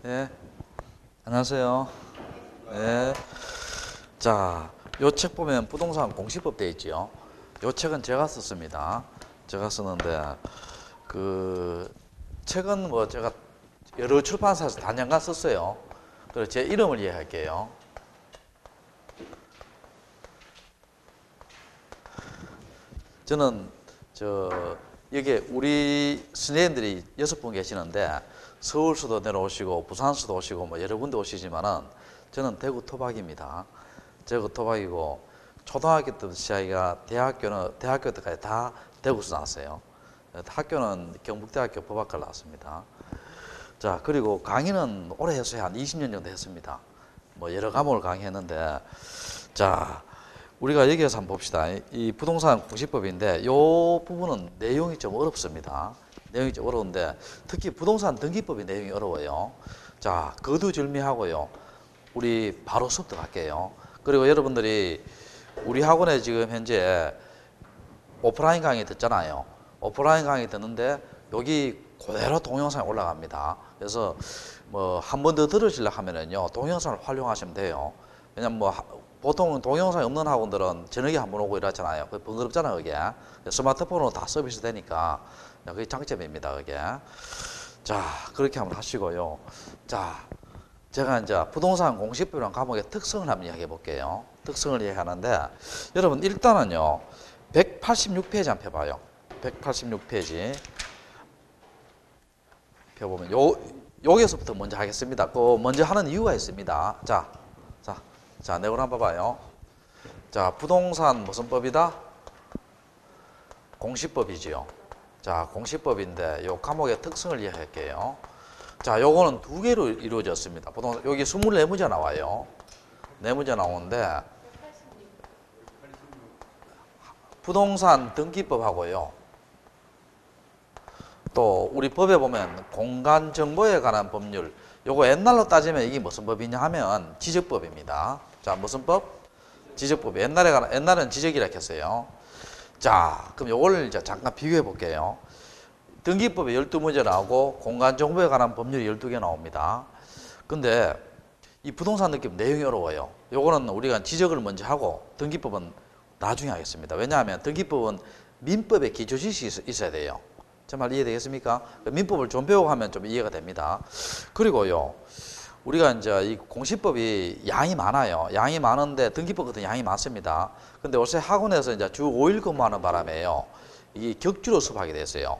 네, 안녕하세요. 네. 자, 요 책 보면 부동산 공시법 돼 있지요. 요 책은 제가 썼습니다. 제가 썼는데 그 책은 뭐 제가 여러 출판사에서 단연간 썼어요. 그래서 제 이름을 이해할게요. 저는 여기 우리 선생님들이 6분 계시는데 서울서도 내려오시고 부산서도 오시고 뭐 여러 군데 오시지만은 저는 대구 토박입니다. 대구 토박이고 초등학교 때부터 시작이가 대학교 때까지 다 대구에서 나왔어요. 학교는 경북대학교 법학과를 나왔습니다. 자, 그리고 강의는 오래 했어요. 한 20년 정도 했습니다. 뭐 여러 과목을 강의했는데, 자, 우리가 여기에서 한번 봅시다. 이 부동산 공시법인데 요 부분은 내용이 좀 어렵습니다. 내용이 좀 어려운데 특히 부동산 등기법이 내용이 어려워요. 자, 거두절미하고요. 우리 바로 수업 들어갈게요. 그리고 여러분들이 우리 학원에 지금 현재 오프라인 강의 듣잖아요. 오프라인 강의 듣는데 여기 그대로 동영상이 올라갑니다. 그래서 뭐 한 번 더 들으시려고 하면은요 동영상을 활용하시면 돼요. 왜냐면 뭐 보통 동영상이 없는 학원들은 저녁에 한 번 오고 이러잖아요. 그게 번거롭잖아요, 그게. 스마트폰으로 다 서비스 되니까 그게 장점입니다, 그게. 자, 그렇게 한번 하시고요. 자, 제가 이제 부동산 공시법이라는 과목의 특성을 한번 이야기해 볼게요. 특성을 이야기하는데 여러분 일단은요 186페이지 한번 펴봐요. 186페이지 펴보면 여기서부터 먼저 하겠습니다. 그 먼저 하는 이유가 있습니다. 자, 내용 한번 봐봐요. 자, 부동산 무슨 법이다? 공시법이지요. 자, 공시법인데 요 과목의 특성을 이야기할게요. 자, 요거는 두 개로 이루어졌습니다. 부동산 여기 24문제 나와요. 4문제 나오는데 부동산 등기법하고요. 또 우리 법에 보면 공간 정보에 관한 법률, 요거 옛날로 따지면 이게 무슨 법이냐 하면 지적법입니다. 자, 무슨 법? 지적법. 옛날에는 지적이라 했어요. 자, 그럼 요걸 이제 잠깐 비교해 볼게요. 등기법에 12문제 나오고 공간 정보에 관한 법률이 12개 나옵니다. 근데 이 부동산 등기법 내용이 어려워요. 요거는 우리가 지적을 먼저 하고 등기법은 나중에 하겠습니다. 왜냐하면 등기법은 민법의 기초 지식이 있어야 돼요. 제 말 이해되겠습니까? 민법을 좀 배우고 하면 좀 이해가 됩니다. 그리고요, 우리가 이제 이 공시법이 양이 많아요. 양이 많은데 등기법 같은 양이 많습니다. 근데 요새 학원에서 이제 주 5일 근무하는 바람에요. 이게 격주로 수업하게 됐어요.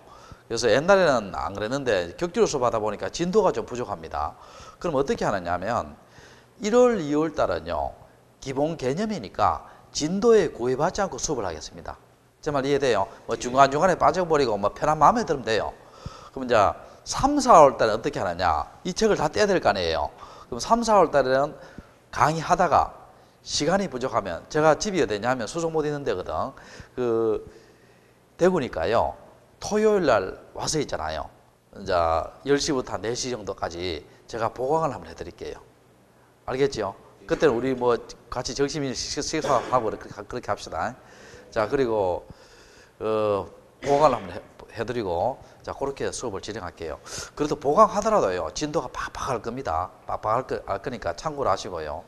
그래서 옛날에는 안 그랬는데 격주로 수업하다 보니까 진도가 좀 부족합니다. 그럼 어떻게 하느냐 하면 1월, 2월 달은요, 기본 개념이니까 진도에 구애받지 않고 수업을 하겠습니다. 제 말 이해돼요? 뭐 중간중간에 빠져버리고 뭐 편한 마음에 들으면 돼요. 그럼 이제 3, 4월 달에 어떻게 하느냐? 이 책을 다 떼야 될 거 아니에요. 그럼 3, 4월 달에는 강의하다가 시간이 부족하면 제가 집이 어디냐 하면 수속 못 있는 데거든. 그 대구니까요. 토요일 날 와서 있잖아요. 이제 10시부터 한 4시 정도까지 제가 보강을 한번 해드릴게요. 알겠죠? 그때는 우리 뭐 같이 정심이 식사하고 그렇게 합시다. 자, 그리고 보강을 한번 해드리고 자, 그렇게 수업을 진행할게요. 그래도 보강하더라도요 진도가 팍팍 할 겁니다. 팍팍 할 거니까 참고로 하시고요.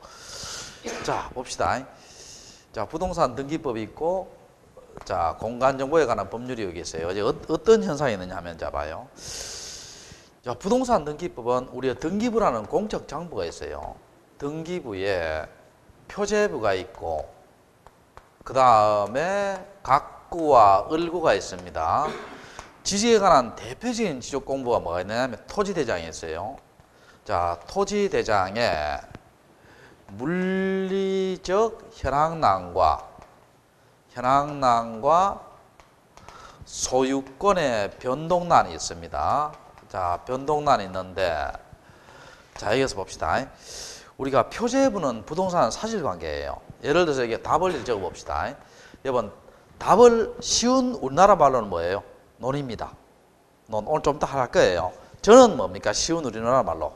자, 봅시다. 자, 부동산 등기법이 있고, 자, 공간정보에 관한 법률이 여기 있어요. 이제 어떤 현상이 있느냐 하면 자, 봐요. 자, 부동산 등기법은 우리가 등기부라는 공적 장부가 있어요. 등기부에 표제부가 있고, 그 다음에 각구와 을구가 있습니다. 지지에 관한 대표적인 지적 공부가 뭐가 있냐면 토지대장이 있어요. 자, 토지대장에 물리적 현황난과 소유권의 변동난이 있습니다. 자, 변동난이 있는데, 자, 여기서 봅시다. 우리가 표제부는 부동산 사실관계예요. 예를 들어서 이게 답을 적어봅시다. 여러분, 답을 쉬운 우리나라 말로는 뭐예요? 논입니다. 오늘 좀 더 할 거예요. 저는 뭡니까? 쉬운 우리나라 말로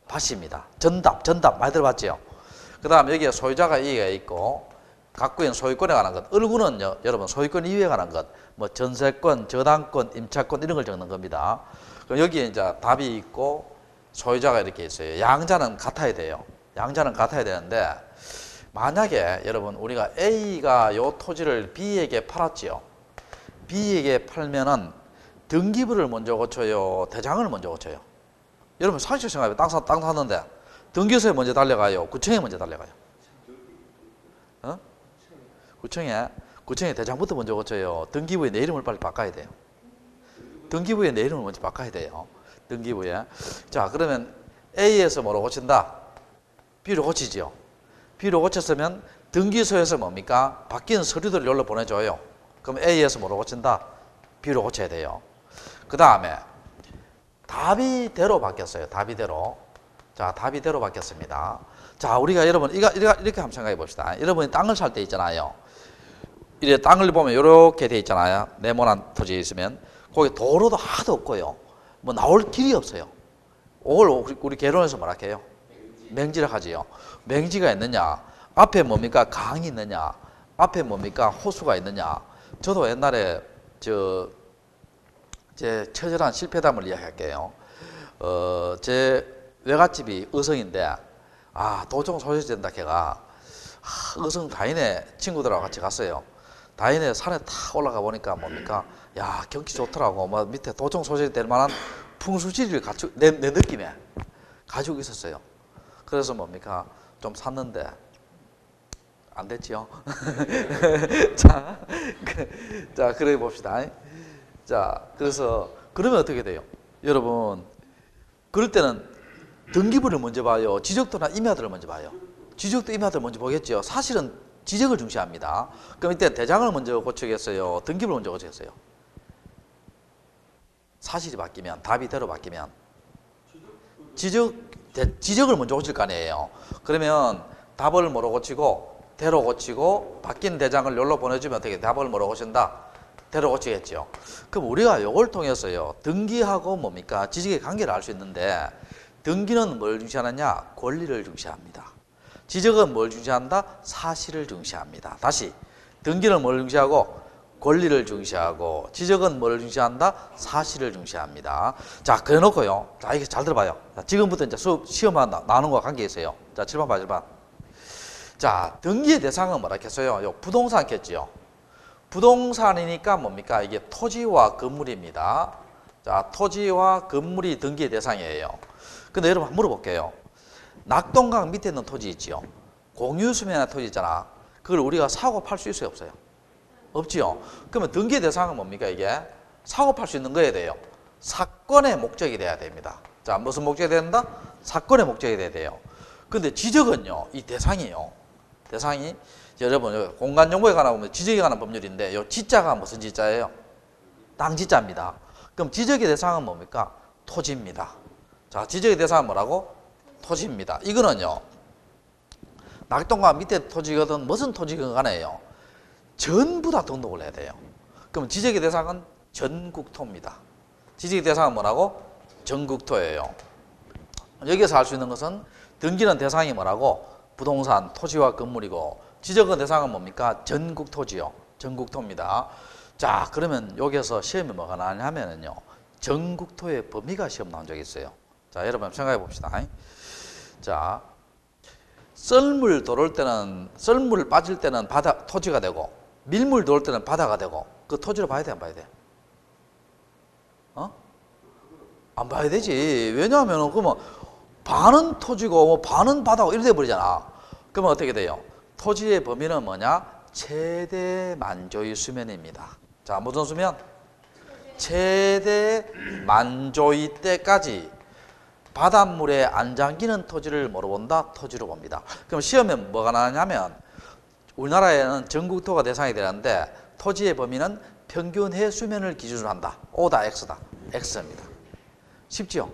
밭입니다. 전답 많이 들어봤죠? 그 다음 여기에 소유자가 이해가 있고 각구인 소유권에 관한 것, 을구는요 여러분 소유권 이유에 관한 것, 뭐 전세권, 저당권, 임차권 이런 걸 적는 겁니다. 그럼 여기에 이제 답이 있고 소유자가 이렇게 있어요. 양자는 같아야 돼요. 양자는 같아야 되는데 만약에 여러분 우리가 A가 요 토지를 B에게 팔았지요. B에게 팔면은 등기부를 먼저 고쳐요, 대장을 먼저 고쳐요. 여러분 상식적으로 생각해요. 땅 샀는데 등기소에 먼저 달려가요, 구청에 먼저 달려가요. 구청에 대장부터 먼저 고쳐요. 등기부에 내 이름을 빨리 바꿔야 돼요. 등기부에 내 이름을 먼저 바꿔야 돼요. 등기부에. 자, 그러면 A에서 뭐로 고친다? B로 고치죠. B로 고쳤으면 등기소에서 뭡니까? 바뀐 서류들을 여기로 보내줘요. 그럼 A에서 뭐로 고친다? B로 고쳐야 돼요. 그 다음에 답이대로 바뀌었어요. 답이대로. 자, 답이대로 바뀌었습니다. 자, 우리가 여러분 이렇게 한번 생각해 봅시다. 여러분이 땅을 살 때 있잖아요. 이래 땅을 보면 이렇게 돼 있잖아요. 네모난 토지에 있으면 거기 도로도 하나도 없고요. 뭐 나올 길이 없어요. 우리 개론에서 뭐라 해요? 맹지를 하지요. 맹지가 있느냐? 앞에 뭡니까? 강이 있느냐? 앞에 뭡니까? 호수가 있느냐? 저도 옛날에 제 처절한 실패담을 이야기할게요. 제 외갓집이 의성인데 도청 소식이 된다 걔가 의성 다인에 친구들하고 같이 갔어요. 다인에 산에 탁 올라가 보니까 뭡니까? 야, 경치 좋더라고. 뭐 밑에 도청 소식이 될 만한 풍수지리를 갖추 내 느낌에 가지고 있었어요. 그래서 뭡니까? 좀 샀는데 안 됐지요. 자, 그래 봅시다. 자, 그래서 그러면 어떻게 돼요? 여러분, 그럴 때는 등기부를 먼저 봐요. 지적도나 임야들을 먼저 봐요. 지적도 임야들 먼저 보겠죠. 사실은 지적을 중시합니다. 그럼 이때 대장을 먼저 고치겠어요? 등기부를 먼저 고치겠어요? 사실이 바뀌면, 답이대로 바뀌면 지적을 먼저 고칠 거 아니에요. 그러면 답을 뭐로 고치고 대로 고치고 바뀐 대장을 여기로 보내주면 어떻게 답을 뭐로 고친다? 대로 고치겠죠. 그럼 우리가 이걸 통해서요, 등기하고 뭡니까? 지적의 관계를 알 수 있는데, 등기는 뭘 중시하느냐? 권리를 중시합니다. 지적은 뭘 중시한다? 사실을 중시합니다. 다시, 등기는 뭘 중시하고? 권리를 중시하고, 지적은 뭘 중시한다? 사실을 중시합니다. 자, 그래 놓고요. 자, 이게 잘 들어봐요. 자, 지금부터 이제 시험만 나누는 거와 관계 있어요. 자, 7번 봐, 7번. 자, 등기의 대상은 뭐라 했어요? 요 부동산겠지요. 부동산이니까 뭡니까? 이게 토지와 건물입니다. 자, 토지와 건물이 등기의 대상이에요. 근데 여러분 한번 물어볼게요. 낙동강 밑에 있는 토지 있지요. 공유수면의 토지 있잖아. 그걸 우리가 사고 팔 수 있어요, 없어요? 없지요. 그러면 등기의 대상은 뭡니까? 이게 사고 팔 수 있는 거여야 돼요. 사건의 목적이 돼야 됩니다. 자, 무슨 목적이 된다? 사건의 목적이 돼야 돼요. 근데 지적은요, 이 대상이요. 대상이 여러분 공간정보에 관한 보면 지적에 관한 법률인데 요 지자가 무슨 지자예요? 땅 지자입니다. 그럼 지적의 대상은 뭡니까? 토지입니다. 자, 지적의 대상은 뭐라고? 토지입니다. 이거는요, 낙동강 밑에 토지거든 무슨 토지건 간에요, 전부 다 등록을 해야 돼요. 그럼 지적의 대상은 전국토입니다. 지적의 대상은 뭐라고? 전국토예요. 여기서 알 수 있는 것은 등기는 대상이 뭐라고? 부동산, 토지와 건물이고, 지적의 대상은 뭡니까? 전국토지요. 전국토입니다. 자, 그러면 여기서 시험이 뭐가 나냐면요, 전국토의 범위가 시험 나온 적이 있어요. 자, 여러분 생각해 봅시다. 자, 썰물 들어올 때는, 썰물 빠질 때는 토지가 되고, 밀물 들어올 때는 바다가 되고, 그 토지를 봐야 돼, 안 봐야 돼? 안 봐야 되지. 왜냐하면 그러면 반은 토지고 뭐 반은 바다고 이렇게 돼버리잖아. 그러면 어떻게 돼요? 토지의 범위는 뭐냐? 최대 만조의 수면입니다. 자, 무슨 수면? 최대 만조의 때까지 바닷물에 안 잠기는 토지를 뭐로 본다? 토지로 봅니다. 그럼 시험에 뭐가 나냐면, 우리나라에는 전국토가 대상이 되는데 토지의 범위는 평균 해수면을 기준으로 한다. O다, X다. X입니다. 쉽죠?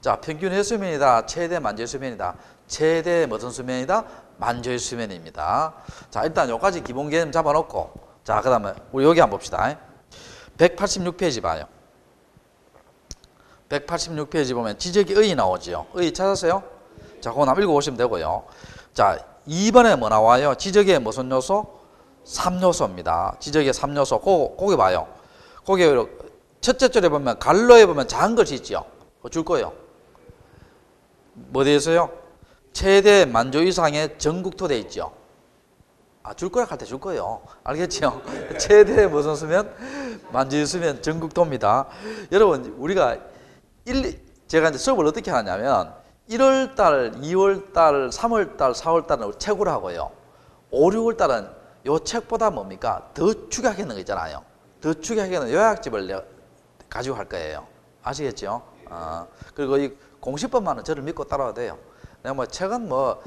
자, 평균 해수면이다. 최대 만조의 수면이다. 최대 무슨 수면이다? 만조의 수면입니다. 자, 일단 여기까지 기본 개념 잡아놓고, 자, 그 다음에 우리 여기 한번 봅시다. 186페이지 봐요. 186페이지 보면 지적이 의 나오지요. 의 찾았어요? 자, 그거 한번 읽어보시면 되고요. 자, 2번에 뭐 나와요? 지적의 무슨 요소? 3요소입니다. 지적의 3요소. 거기 봐요. 거기 첫째 줄에 보면 갈로에 보면 작은 글씨 있죠? 그거 줄 거예요. 뭐 되어 있어요? 최대 만조 이상의 전국토 돼 있죠. 줄 거야 할 때 줄 거예요. 알겠죠? 최대 무슨 수면? 만조 있으면 전국토입니다. 여러분 우리가 제가 이제 수업을 어떻게 하냐면 1월 달, 2월 달, 3월 달, 4월 달은 책으로 하고요. 5, 6월 달은 요 책보다 뭡니까? 더 축약하는 거 있잖아요. 더 축약하는 요약집을 내가 가지고 할 거예요. 아시겠죠? 그리고 이 공시법만은 저를 믿고 따라와도 돼요. 내가 뭐 책은 뭐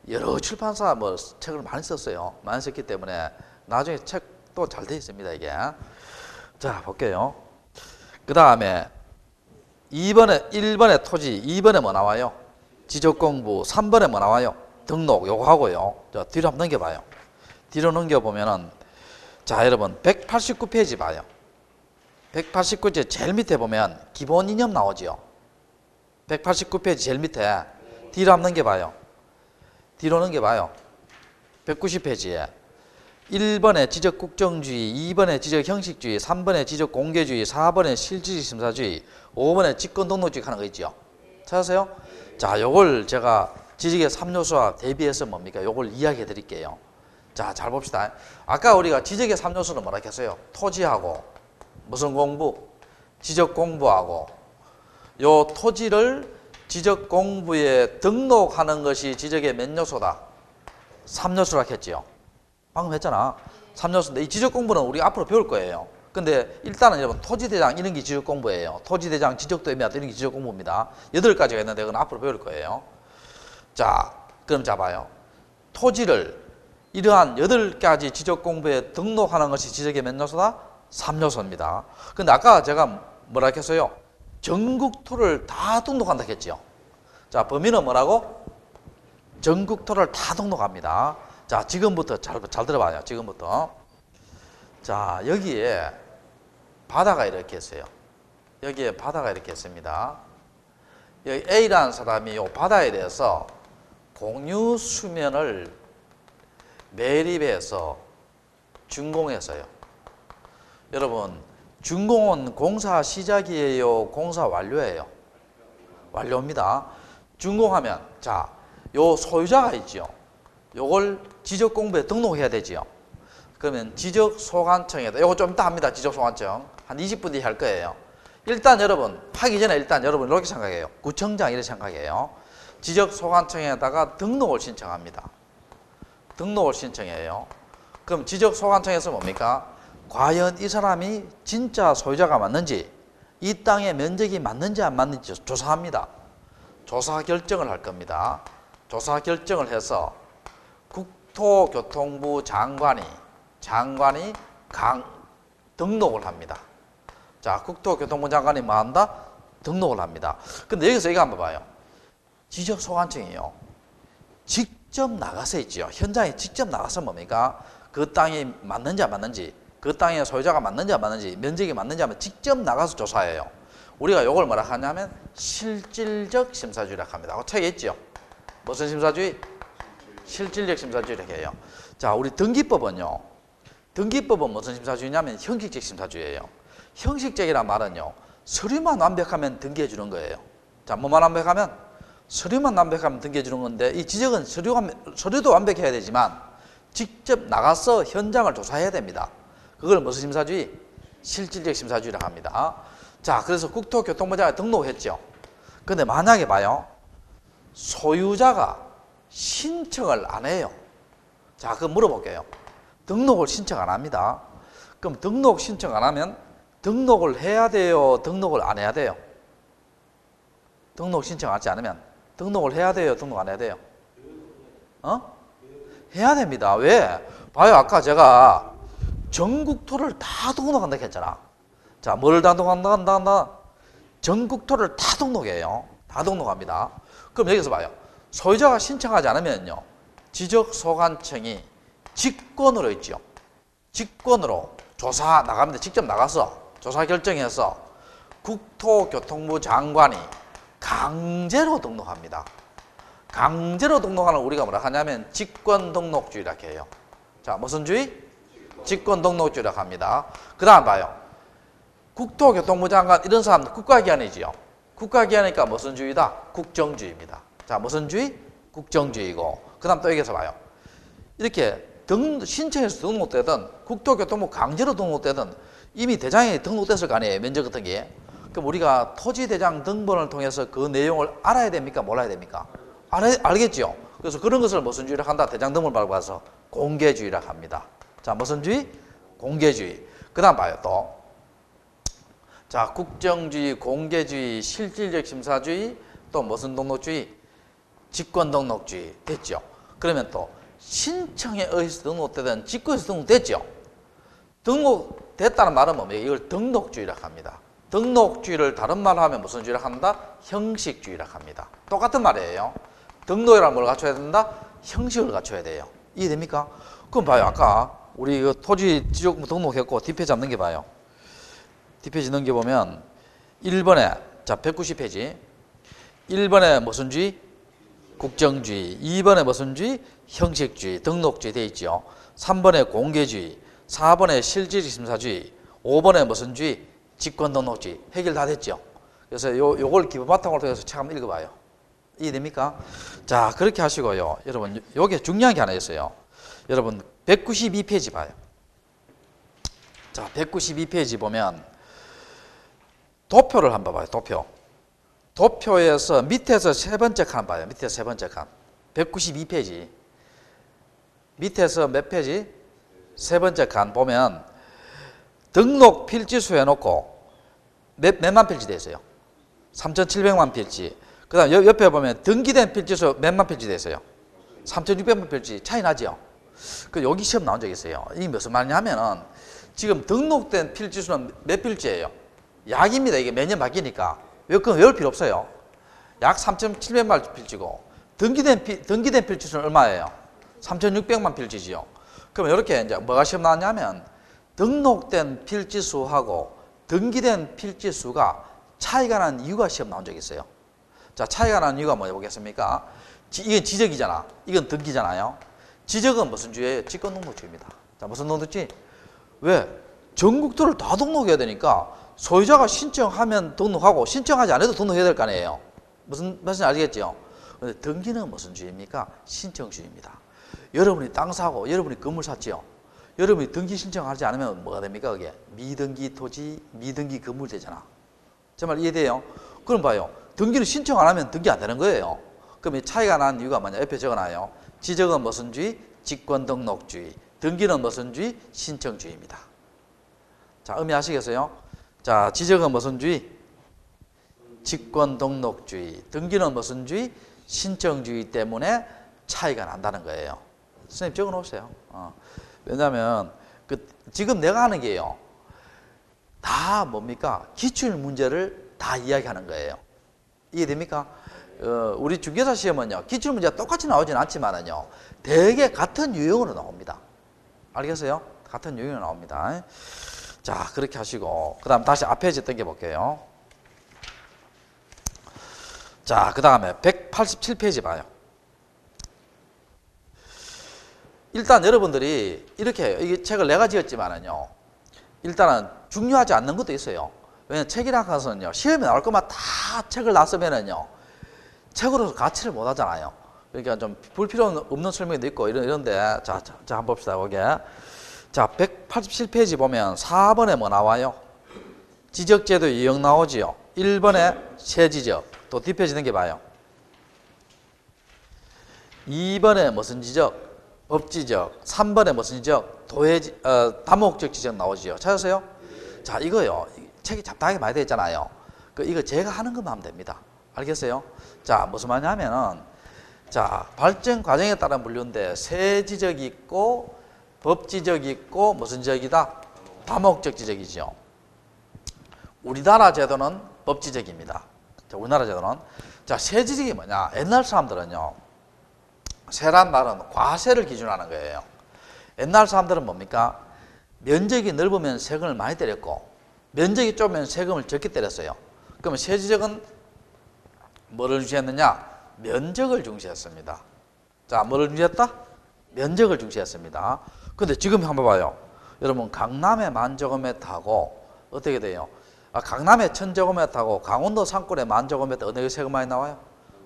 여러 출판사 뭐 책을 많이 썼어요. 많이 썼기 때문에 나중에 책도 잘 돼 있습니다, 이게. 자, 볼게요. 그 다음에 1번에 토지, 2번에 뭐 나와요? 지적공부, 3번에 뭐 나와요? 등록, 요거 하고요. 자, 뒤로 한번 넘겨봐요. 뒤로 넘겨보면은, 자, 여러분, 189페이지 봐요. 189페이지 제일 밑에 보면 기본 이념 나오죠. 189페이지 제일 밑에 뒤로 한번 넘겨봐요. 뒤로 넘겨봐요. 190페이지에 1번에 지적국정주의, 2번에 지적형식주의, 3번에 지적공개주의, 4번에 실질심사주의, 5번에 직권등록주의 하는 거 있죠. 찾으세요? 자, 요걸 제가 지적의 3요소와 대비해서 뭡니까? 요걸 이야기해 드릴게요. 자, 잘 봅시다. 아까 우리가 지적의 3요소는 뭐라 했어요? 토지하고 무슨 공부? 지적 공부하고 요 토지를 지적 공부에 등록하는 것이 지적의 몇 요소다? 3요소라 했지요. 방금 했잖아. 3요소인데 이 지적 공부는 우리 앞으로 배울 거예요. 근데 일단은 여러분 토지대장 이런 게 지적 공부예요. 토지대장 지적도 애매하다 이런 게 지적 공부입니다. 8가지가 있는데 그건 앞으로 배울 거예요. 자, 그럼 잡아요. 토지를 이러한 8가지 지적 공부에 등록하는 것이 지적의 몇 요소다? 3요소입니다. 근데 아까 제가 뭐라 했어요? 전국토를 다 등록한다 했죠. 자, 범위는 뭐라고? 전국토를 다 등록합니다. 자, 지금부터 잘 들어봐요. 지금부터. 자, 여기에 바다가 이렇게 있어요. 여기에 바다가 이렇게 있습니다. 여기 A라는 사람이 이 바다에 대해서 공유 수면을 매립해서 준공했어요. 여러분, 준공은 공사 시작이에요? 공사 완료예요? 완료입니다. 준공하면, 자, 요 소유자가 있죠. 요걸 지적공부에 등록해야 되지요. 그러면 지적소관청에다, 요거 좀 이따 합니다. 지적소관청. 한 20분 뒤에 할 거예요. 일단 여러분, 하기 전에 일단 여러분 이렇게 생각해요. 구청장 이렇게 생각해요. 지적소관청에다가 등록을 신청합니다. 등록을 신청해요. 그럼 지적소관청에서 뭡니까? 과연 이 사람이 진짜 소유자가 맞는지, 이 땅의 면적이 맞는지 안 맞는지 조사합니다. 조사 결정을 할 겁니다. 조사 결정을 해서 국토교통부 장관이 등록을 합니다. 자, 국토교통부 장관이 뭐 한다? 등록을 합니다. 근데 여기서 이거 한번 봐요. 지적소관청이요. 직접 나가서 있죠. 현장에 직접 나가서 뭡니까? 그 땅이 맞는지 안 맞는지, 그 땅의 소유자가 맞는지 안 맞는지, 면적이 맞는지 하면 직접 나가서 조사해요. 우리가 이걸 뭐라 하냐면 실질적 심사주의라고 합니다. 책에 있죠. 무슨 심사주의? 실질적 심사주의라고 해요. 자, 우리 등기법은요. 등기법은 무슨 심사주의냐면 형식적 심사주의예요. 형식적이란 말은요. 서류만 완벽하면 등기해 주는 거예요. 자, 뭐만 완벽하면? 서류만 완벽하면 등기해 주는 건데 이 지적은 서류도 완벽해야 되지만 직접 나가서 현장을 조사해야 됩니다. 그걸 무슨 심사주의? 실질적 심사주의라고 합니다. 자, 그래서 국토교통부장에 등록했죠. 근데 만약에 봐요. 소유자가 신청을 안 해요. 자, 그럼 물어볼게요. 등록을 신청 안 합니다. 그럼 등록 신청 안 하면 등록을 해야 돼요? 등록을 안 해야 돼요? 등록 신청하지 않으면 등록을 해야 돼요? 등록 안 해야 돼요? 해야 됩니다. 왜? 봐요. 아까 제가 전국토를 다 등록한다 했잖아. 자, 뭘 다 등록한다? 전국토를 다 등록해요. 다 등록합니다. 그럼 여기서 봐요. 소유자가 신청하지 않으면요. 지적소관청이 직권으로 있죠. 직권으로 조사 나갑니다. 직접 나가서 조사 결정해서 국토교통부 장관이 강제로 등록합니다. 강제로 등록하는 우리가 뭐라 하냐면 직권등록주의라고 해요. 자, 무슨 주의? 직권등록주의라고 합니다. 그 다음 봐요. 국토교통부 장관 이런 사람 국가기관이지요. 국가기관이니까 무슨 주의다? 국정주의입니다. 자, 무슨 주의? 국정주의고. 그 다음 또 여기서 봐요. 이렇게 신청해서 등록되든 국토교통부 강제로 등록되든 이미 대장에 등록됐을 거 아니에요. 면적 같은 게. 그럼 우리가 토지대장 등본을 통해서 그 내용을 알아야 됩니까? 몰라야 됩니까? 알겠죠? 그래서 그런 것을 무슨 주의라 한다? 대장 등본을 밟아서 공개주의라 합니다. 자, 무슨 주의? 공개주의. 그 다음 봐요, 또. 자, 국정주의, 공개주의, 실질적 심사주의, 또 무슨 등록주의? 직권등록주의. 됐죠? 그러면 또 신청에 의해서 등록되든 직권에서 등록됐죠? 등록됐다는 말은 뭡니까? 이걸 등록주의라고 합니다. 등록주의를 다른 말로 하면 무슨 주의라고 한다? 형식주의라고 합니다. 똑같은 말이에요. 등록이라는 뭘 갖춰야 된다? 형식을 갖춰야 돼요. 이해됩니까? 그럼 봐요. 아까 우리 그 토지 지적부 등록했고 뒷페이지 한번 넘겨봐요. 뒷페이지 넘겨보면 1번에 자 190페이지 1번에 무슨 주의? 국정주의. 2번에 무슨 주의? 형식주의, 등록주의 되어 있죠. 3번에 공개주의, 4번에 실질심사주의, 5번에 무슨 주의? 직권등록주의. 해결 다 됐죠. 그래서 요걸 기본 바탕으로 통해서 책 한번 읽어봐요. 이해됩니까? 자, 그렇게 하시고요. 여러분, 요게 중요한 게 하나 있어요. 여러분, 192페이지 봐요. 자, 192페이지 보면 도표를 한번 봐요. 도표. 도표에서 밑에서 세 번째 칸 봐요. 밑에서 세 번째 칸. 192페이지. 밑에서 몇 페이지? 세 번째 칸 보면 등록 필지수 해놓고 몇만 필지 돼 있어요? 3,700만 필지. 그 다음 옆에 보면 등기된 필지수 몇만 필지 돼 있어요? 3,600만 필지. 차이 나죠? 그 여기 시험 나온 적 있어요. 이게 무슨 말이냐면은 지금 등록된 필지수는 몇 필지예요? 약입니다. 이게 매년 바뀌니까. 그건 외울 필요 없어요. 약 3,700만 필지고 등기된 필지수는 얼마예요? 3,600만 필지지요. 그럼 이렇게 이제 뭐가 시험 나왔냐면 등록된 필지수하고 등기된 필지수가 차이가 난 이유가 시험 나온 적이 있어요. 자, 차이가 나는 이유가 뭐냐 보겠습니까? 이건 지적이잖아. 이건 등기잖아요. 지적은 무슨 주예요? 직권등록주입니다. 자, 무슨 등록주의? 왜? 전국도를 다 등록해야 되니까 소유자가 신청하면 등록하고 신청하지 않아도 등록해야 될 거 아니에요. 무슨 말인지 알겠죠? 근데 등기는 무슨 주의입니까? 신청주의입니다. 여러분이 땅 사고 여러분이 건물 샀죠? 여러분이 등기 신청하지 않으면 뭐가 됩니까? 그게 미등기 토지, 미등기 건물 되잖아. 제 말 이해돼요? 그럼 봐요. 등기를 신청 안 하면 등기 안 되는 거예요. 그럼 이 차이가 난 이유가 뭐냐? 옆에 적어놔요. 지적은 무슨 주의? 직권등록주의. 등기는 무슨 주의? 신청주의입니다. 자, 의미하시겠어요? 자, 지적은 무슨 주의? 직권등록주의. 등기는 무슨 주의? 신청주의 때문에 차이가 난다는 거예요. 선생님 적어 놓으세요. 왜냐하면 지금 내가 하는 게요. 다 뭡니까? 기출 문제를 다 이야기하는 거예요. 이해됩니까? 우리 중개사 시험은요. 기출 문제가 똑같이 나오지는 않지만은요. 대개 같은 유형으로 나옵니다. 알겠어요? 같은 유형으로 나옵니다. 자, 그렇게 하시고 그 다음 다시 앞에 이제 당겨볼게요. 자, 그 다음에 187페이지 봐요. 일단 여러분들이 이렇게 해요. 이 책을 내가 지었지만은요. 일단은 중요하지 않는 것도 있어요. 왜냐면 책이라는 것은요. 시험에 나올 것만 다 책을 놨으면은요. 책으로서 가치를 못 하잖아요. 그러니까 좀 불필요 없는 설명도 있고 이런데 자, 한번 봅시다. 거기에. 자, 187페이지 보면 4번에 뭐 나와요? 지적제도 유형 나오지요. 1번에 세지적. 또 뒷페이지 넘겨봐요. 2번에 무슨 지적? 법지적. 3번에 무슨 지적? 다목적 지적 나오지요. 찾으세요? 자, 이거요. 책이 잡다하게 많이 되어 있잖아요. 이거 제가 하는 것만 하면 됩니다. 알겠어요? 자, 무슨 말이냐면은, 자, 발전 과정에 따른 분류인데, 세지적이 있고, 법지적이 있고, 무슨 지적이다? 다목적 지적이죠. 우리나라 제도는 법지적입니다. 자, 우리나라 제도는. 자, 세지적이 뭐냐? 옛날 사람들은요, 세란 말은 과세를 기준하는 거예요. 옛날 사람들은 뭡니까? 면적이 넓으면 세금을 많이 때렸고, 면적이 좁으면 세금을 적게 때렸어요. 그러면 세지적은 뭐를 중시했느냐? 면적을 중시했습니다. 자, 뭐를 중시했다? 면적을 중시했습니다. 근데 지금 한번 봐요. 여러분, 강남에 10,000제곱미터하고 어떻게 돼요? 강남에 1,000제곱미터하고 강원도 산골에 10,000제곱미터 어느 게 세금 많이 나와요?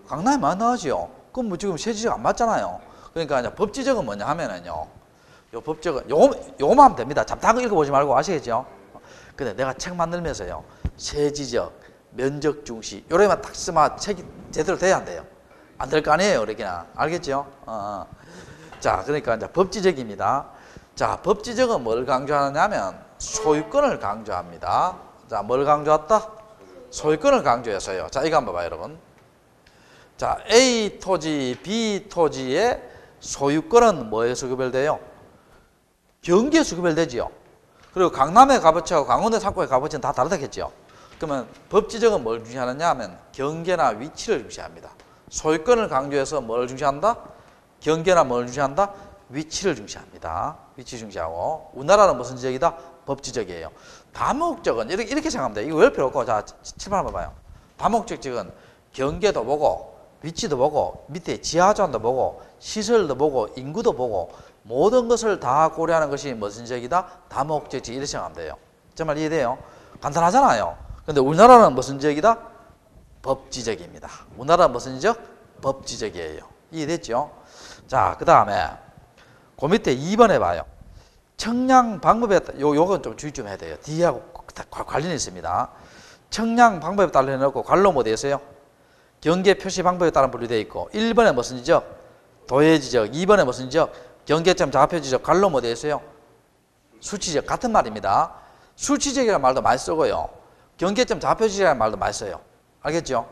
강남에 많이 나오지요. 그럼 뭐 지금 세지적 안 맞잖아요. 그러니까 이제 법지적은 뭐냐 하면은요. 요 법적은 요거만 하면 됩니다. 잡다한 거 읽어보지 말고 아시겠죠? 근데 내가 책 만들면서요. 세지적, 면적 중시 요래만 딱 쓰면 책이 제대로 돼야 한대요. 안 될 거 아니에요, 그러기나. 알겠죠? 자, 그러니까 이제 법지적입니다. 자, 법지적은 뭘 강조하느냐면 소유권을 강조합니다. 자, 뭘 강조했다? 소유권을 강조해서요. 자, 이거 한번 봐요, 여러분. 자, A 토지, B 토지의 소유권은 뭐에서 구별돼요? 경계에서 구별되지요. 그리고 강남의 값어치하고 강원도 상권의 값어치는 다 다르다겠죠. 그러면 법지적은 뭘 중시하느냐 하면 경계나 위치를 중시합니다. 소유권을 강조해서 뭘 중시한다? 경계나 뭘 중시한다? 위치를 중시합니다. 위치 중시하고. 우리나라는 무슨 지적이다? 법지적이에요. 다목적은 이렇게 생각하면 돼요. 이거 외울 필요 없고. 자, 칠판 한번 봐요. 다목적 지역은 경계도 보고 위치도 보고 밑에 지하자원도 보고 시설도 보고 인구도 보고 모든 것을 다 고려하는 것이 무슨 지역이다? 다목적 지역. 이렇게 생각하면 돼요. 정말 이해돼요? 간단하잖아요. 근데 우리나라는 무슨 지역이다? 법지적입니다. 우리나라는 무슨 지역? 법지적이에요. 이해됐죠? 자, 그 다음에 그 밑에 2번에 봐요. 청량 방법에 요건 좀 주의 좀 해야 돼요. 뒤하고 관련이 있습니다. 청량 방법에 따라 해놓고 관로 뭐 되어 있어요? 경계 표시 방법에 따라 분류되어 있고 1번에 무슨 지적? 도해 지적. 2번에 무슨 지적? 경계점 좌표 지적. 관로 뭐 되어 있어요? 수치적. 같은 말입니다. 수치적이라는 말도 많이 쓰고요. 경계점 좌표 지적이라는 말도 많이 써요. 알겠죠?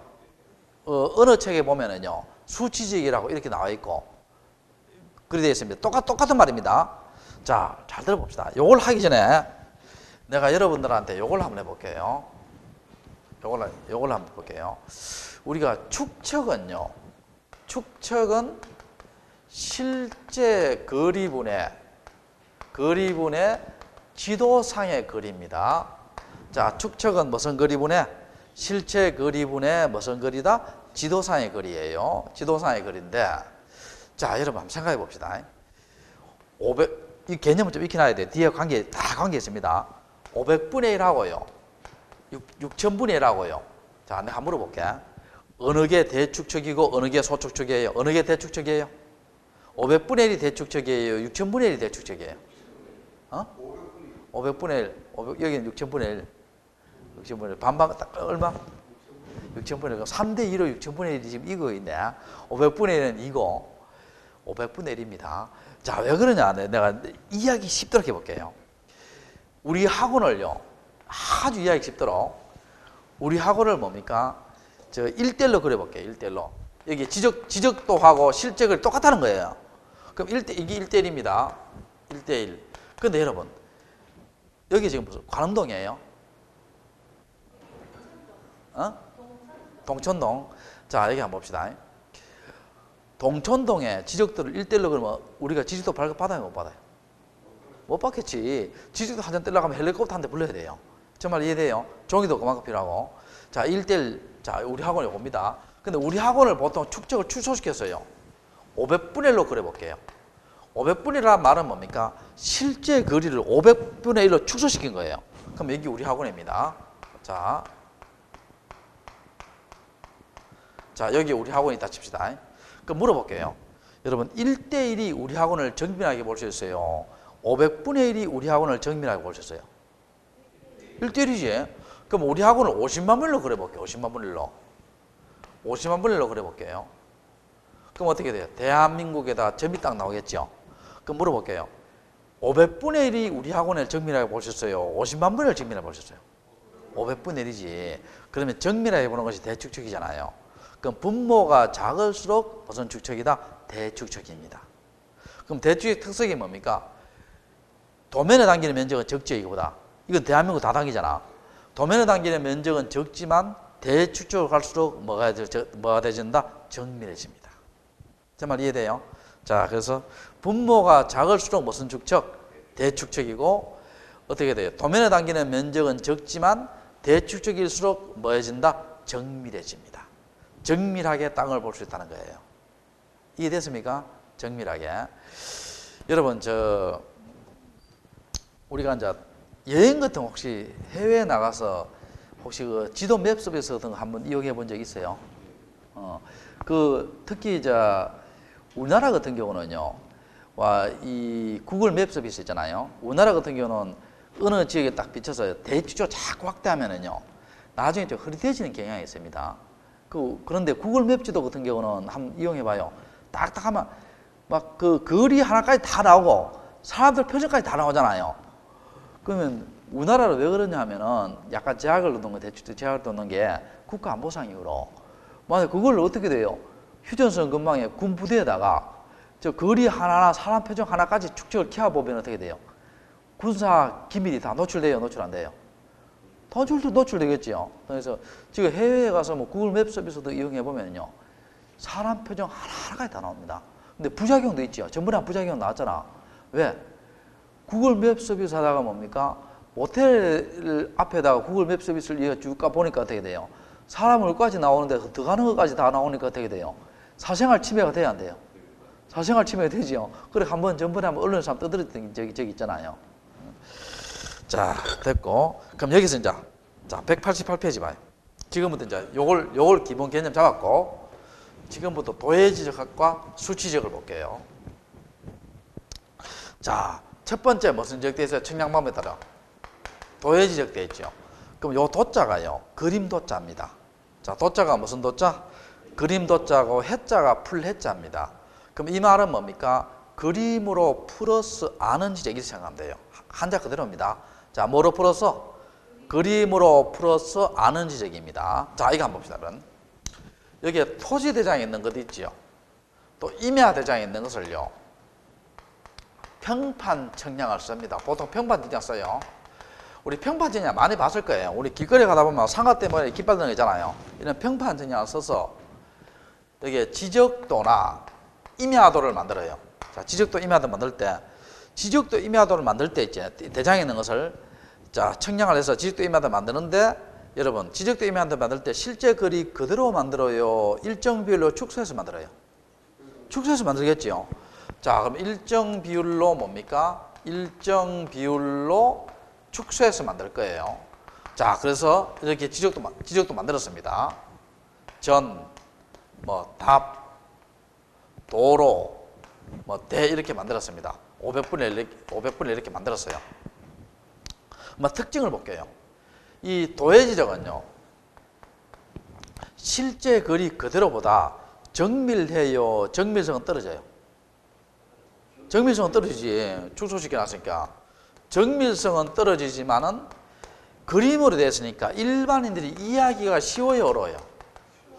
어느 책에 보면은요. 수치적이라고 이렇게 나와 있고 그렇게 되어 있습니다. 똑같은 말입니다. 자, 잘 들어봅시다. 요걸 하기 전에 내가 여러분들한테 요걸 한번 해볼게요. 요걸 한번 볼게요. 우리가 축척은요. 축척은 실제 거리분의 지도상의 거리입니다. 자, 축척은 무슨 거리분의? 실제 거리분의 무슨 거리다? 지도상의 거리예요. 지도상의 거리인데 자, 여러분 한번 생각해 봅시다. 이 개념을 좀 익혀놔야 돼요. 뒤에 다 관계 있습니다. 500분의 1하고요. 6000분의 1하고요. 자, 내가 한번 물어볼게. 어느 게 대축척이고 어느 게 소축척이에요? 어느 게 대축척이에요? 500분의 1이 대축척이에요? 6000분의 1이 대축척이에요? 500분의 1. 여기는 6000분의 1. 6000분의 1. 반반 얼마? 6000분의 1. 3대 2로 6000분의 1이 지금 이거 있네. 500분의 1은 이거. 500분의 1입니다. 자, 왜 그러냐? 내가 이야기 쉽도록 해볼게요. 우리 학원을요, 아주 이야기 쉽도록, 우리 학원을 뭡니까? 저 1대1로 그려볼게요, 1대1로. 여기 지적도 하고 실적을 똑같다는 거예요. 그럼 이게 1대1입니다. 1대1. 근데 여러분, 여기 지금 무슨 관음동이에요? 동천동. 자, 여기 한번 봅시다. 동천동에 지적도를 1대1로 그러면 우리가 지적도 발급받아요, 못 받아요? 못 받겠지. 지적도 한 잔 떼려고 하면 헬리콥터 한 대 불러야 돼요. 정말 이해돼요? 종이도 그만큼 필요하고. 자, 1대1, 자, 우리 학원이 옵니다. 근데 우리 학원을 보통 축적을 취소시켰어요. 500분의 1로 그려볼게요. 500분의 1이라는 말은 뭡니까? 실제 거리를 500분의 1로 축소시킨 거예요. 그럼 여기 우리 학원입니다. 자, 여기 우리 학원이 있다 칩시다. 그럼 물어볼게요. 여러분, 1대1이 우리 학원을 정밀하게 볼 수 있어요? 500분의 1이 우리 학원을 정밀하게 볼 수 있어요? 1대1이지? 그럼 우리 학원을 50만 분의 1로 그려볼게요. 50만 분의 1로. 50만 분의 1로 그려볼게요. 그럼 어떻게 돼요? 대한민국에다 점이 딱 나오겠죠? 그럼 물어볼게요. 500분의 1이 우리 학원을 정밀하게 볼 수 있어요? 50만 분의 1을 정밀하게 볼 수 있어요? 500분의 1이지. 그러면 정밀하게 보는 것이 대축척이잖아요. 그럼 분모가 작을수록 무슨 축척이다? 대축척입니다. 그럼 대축척의 특성이 뭡니까? 도면에 담기는 면적은 적죠, 이거보다. 이건 대한민국 다 담기잖아. 도면에 담기는 면적은 적지만 대축척으로 갈수록 뭐가 되진다? 정밀해집니다. 정말 이해돼요? 자, 그래서 분모가 작을수록 무슨 축척? 대축척이고 어떻게 돼요? 도면에 담기는 면적은 적지만 대축척일수록 뭐해진다? 정밀해집니다. 정밀하게 땅을 볼 수 있다는 거예요. 이해됐습니까? 정밀하게. 여러분, 우리가 이제 여행 같은 거 혹시 해외에 나가서 혹시 그 지도 맵 서비스 같은 거 한번 이용해 본 적 있어요? 특히 우리나라 같은 경우는요, 이 구글 맵 서비스 있잖아요. 우리나라 같은 경우는 어느 지역에 딱 비춰서 대추적으로 자꾸 확대하면은요, 나중에 좀 흐릿해지는 경향이 있습니다. 그런데 구글 맵 지도 같은 경우는 한번 이용해봐요. 딱딱하면 막 거리 하나까지 다 나오고 사람들 표정까지 다 나오잖아요. 그러면 우리나라로 왜 그러냐 하면은 약간 제약을 넣는 거, 대추적 제약을 넣는 게 국가안보상 이유로. 만약 그걸 어떻게 돼요? 휴전선 근방에 군부대에다가 저 거리 하나하나 사람 표정 하나까지 축적을 키워보면 어떻게 돼요? 군사 기밀이 다 노출돼요? 노출 안 돼요? 노출되겠지요. 그래서 지금 해외에 가서 뭐 구글 맵 서비스도 이용해보면요, 사람 표정 하나하나까지 다 나옵니다. 근데 부작용도 있죠. 전번에 부작용 나왔잖아. 왜? 구글 맵 서비스 하다가 뭡니까? 모텔 앞에다가 구글 맵 서비스를 이어 쭉 가보니까 어떻게 돼요? 사람 얼까지 나오는데 들어가는 것까지 다 나오니까 어떻게 돼요? 사생활 침해가 돼야 안 돼요? 사생활 침해가 되죠. 그래 전번에 한번 언론에서 한번 떠들었던 적이 있잖아요. 자, 됐고. 그럼 여기서 이제 188페이지 봐요. 지금부터 이제 요걸 기본 개념 잡았고, 지금부터 도해지적학과 수치적을 볼게요. 자, 첫 번째 무슨 지적 돼 있어요? 측량방법에 따라 도해지적 돼 있죠. 그럼 요 도자가요, 그림 도자입니다. 자, 도자가 무슨 도자? 그림 도자고 해자가 풀해자입니다. 그럼 이 말은 뭡니까? 그림으로 플러스 아는 지적 이렇게 생각하면 돼요. 한자 그대로입니다. 자, 뭐로 풀어서? 그림으로 플러스 아는 지적입니다. 자, 이거 한번 봅시다. 그럼 여기에 토지 대장에 있는 것 있지요. 또 임야 대장에 있는 것을요, 평판 측량을 씁니다. 보통 평판 측량 써요. 우리 평판 측량 많이 봤을 거예요. 우리 길거리 가다 보면 상가 때문에 깃발 드는 거 있잖아요. 이런 평판 측량을 써서 여기에 지적도나 임야도를 만들어요. 자, 지적도 임야도 만들 때, 지적도 임야도를 만들 때 이제 대장에 있는 것을 측량을 해서 지적도 임야도 만드는데, 여러분 지적도 임야도 만들 때 실제 거리 그대로 만들어요? 일정 비율로 축소해서 만들어요? 축소해서 만들겠지요. 자, 그럼 일정 비율로 뭡니까? 일정 비율로 축소해서 만들 거예요. 자, 그래서 이렇게 지적도 만들었습니다. 답, 도로, 대 이렇게 만들었습니다. 500분에 이렇게 만들었어요. 특징을 볼게요. 이 도해지적은요, 실제 거리 그대로보다 정밀해요? 정밀성은 떨어져요? 정밀성은 떨어지지. 축소시켜 놨으니까. 정밀성은 떨어지지만은 그림으로 됐으니까 일반인들이 이해하기가 쉬워요? 어려워요?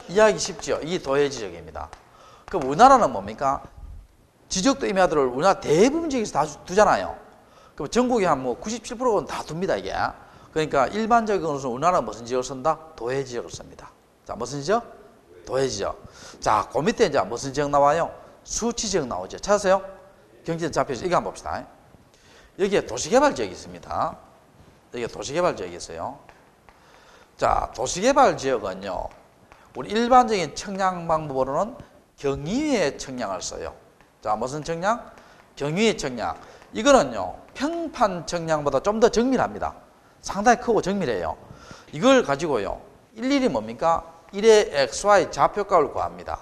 이해하기 쉽죠. 이게 도해지적입니다. 그럼 우리나라는 뭡니까? 지적도 임야도를 우리나라 대부분 지역에서 다 두잖아요. 그럼 전국에 한 97%는 다 둡니다, 이게. 그러니까 일반적으로는 우리나라는 무슨 지역을 쓴다? 도해지적을 씁니다. 자, 무슨 지적? 도해지적. 자, 그 밑에 이제 무슨 지적 나와요? 수치지역 나오죠. 찾으세요? 경제적 잡혀서 이거 한번 봅시다. 여기에 도시개발지역이 있습니다. 여기에 도시개발지역이 있어요. 자, 도시개발지역은요, 우리 일반적인 측량 방법으로는 경위의 측량을 써요. 자, 무슨 측량? 경위의 측량. 이거는요, 평판 측량보다 좀 더 정밀합니다. 상당히 크고 정밀해요. 이걸 가지고요, 일일이 뭡니까? 1의 XY 좌표값을 구합니다.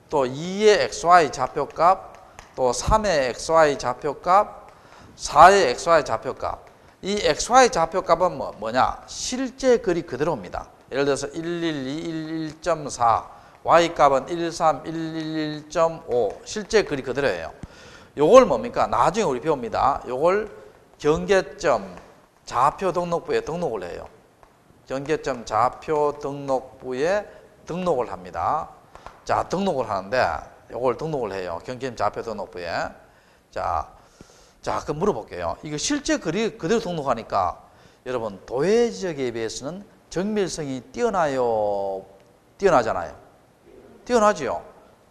또 2의 XY 좌표값, 또 3의 XY 좌표값, 4의 XY 좌표값. 이 XY 좌표값은 뭐냐? 실제 거리 그대로입니다. 예를 들어서 112, 11.4, Y값은 13, 111.5, 실제 거리 그대로예요. 요걸 뭡니까? 나중에 우리 배웁니다. 요걸 경계점 좌표 등록부에 등록을 해요. 경계점 좌표 등록부에 등록을 합니다. 자, 등록을 하는데 요걸 등록을 해요. 경계점 좌표 등록부에. 자, 그럼 물어볼게요. 이거 실제 거리 그대로 등록하니까 여러분 도해지역에 비해서는 정밀성이 뛰어나요? 뛰어나잖아요. 뛰어나죠.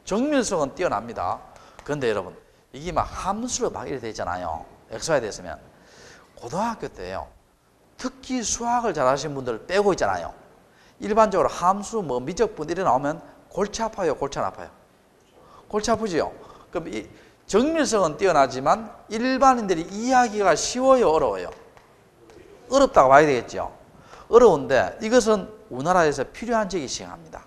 정밀성은 뛰어납니다. 그런데 여러분 이게 막 함수로 막 이렇게 되잖아요. XY에 됐으면 고등학교 때요, 특히 수학을 잘하시는 분들 빼고 있잖아요. 일반적으로 함수 미적분 이래 나오면 골치 아파요? 골치 안 아파요? 골치 아프지요. 그럼 이 정밀성은 뛰어나지만 일반인들이 이해하기가 쉬워요? 어려워요? 어렵다고 봐야 되겠죠. 어려운데 이것은 우리나라에서 필요한 적이 시행합니다.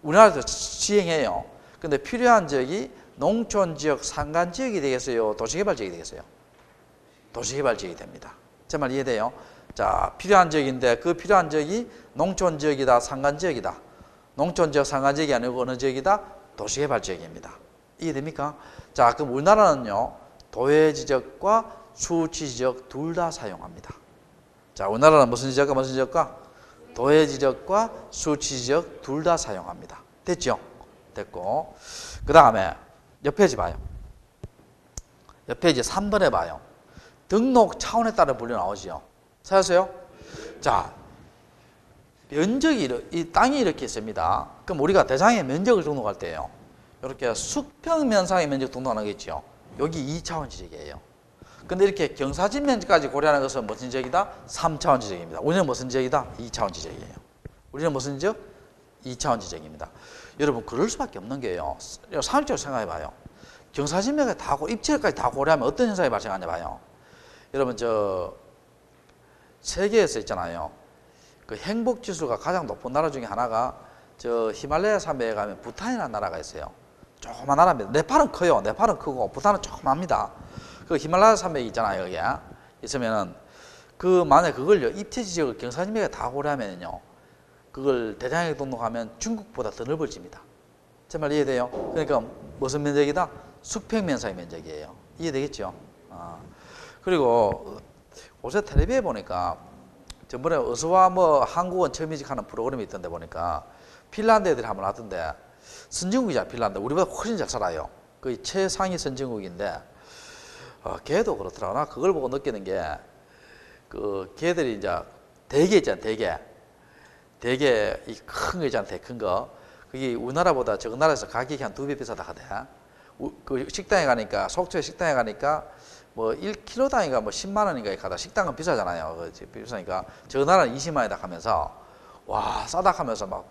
우리나라에서 시행해요. 근데 필요한 지역이 농촌지역, 산간지역이 되겠어요? 도시개발지역이 되겠어요? 도시개발지역이 됩니다. 제 말 이해돼요? 자, 필요한 지역인데 그 필요한 지역이 농촌지역이다, 산간지역이다. 농촌지역, 산간지역이 아니고 어느 지역이다? 도시개발지역입니다. 이해됩니까? 자, 그럼 우리나라는요, 도해지적과 수취지적 둘 다 사용합니다. 자, 우리나라는 무슨 지적과 무슨 지적과? 도해지적과 수취지적 둘 다 사용합니다. 됐죠? 됐고. 그 다음에 옆 페이지 봐요. 옆 페이지 3번에 봐요. 등록 차원에 따라 분류 나오죠. 찾았어요? 자, 면적이, 이 땅이 이렇게 있습니다. 그럼 우리가 대장의 면적을 등록할 때요, 이렇게 수평면상의 면적 등록하는 게 있죠. 여기 2차원 지적이에요. 근데 이렇게 경사진 면적까지 고려하는 것은 무슨 지적이다? 3차원 지적입니다. 우리는 무슨 지적이다? 2차원 지적이에요. 우리는 무슨 지적? 2차원 지적입니다. 여러분, 그럴 수밖에 없는 게요. 산업적으로 생각해 봐요. 경사진 면적 다 입체까지 다 고려하면 어떤 현상이 발생하냐 봐요. 여러분, 세계에서 있잖아요. 그 행복 지수가 가장 높은 나라 중에 하나가 히말라야 산맥에 가면 부탄이라는 나라가 있어요. 조그만 나라입니다. 네팔은 커요. 네팔은 크고 부탄은 조그맣니다. 그 히말라야 산맥이 있잖아요. 여기에 있으면은 만약 그걸요, 입체 지역을 경사진맥에 다 고려하면요, 그걸 대장에 등록하면 중국보다 더 넓어집니다. 제 말 이해돼요? 그러니까 무슨 면적이다? 수평면상의 면적이에요. 이해되겠죠? 그리고 요새 텔레비에 보니까 전번에 어서와 한국은 처음 이직하는 프로그램이 있던데 보니까 핀란드 애들이 한번 왔던데, 선진국이잖아. 핀란드 우리보다 훨씬 잘 살아요. 거의 최상위 선진국인데 걔도 그렇더라고. 나 그걸 보고 느끼는 게, 걔들이 이제 대게 있잖아. 대게 이 큰 거 있잖아. 되게 큰 거. 그게 우리나라보다 저 나라에서 가격이 한 2배 비싸다 하대. 그 식당에 가니까, 속초에 식당에 가니까 1kg 단위가 10만 원인가 가다. 식당은 비싸잖아요. 비싸니까 저 나라는 20만 원이다 하면서, 와, 싸다 하면서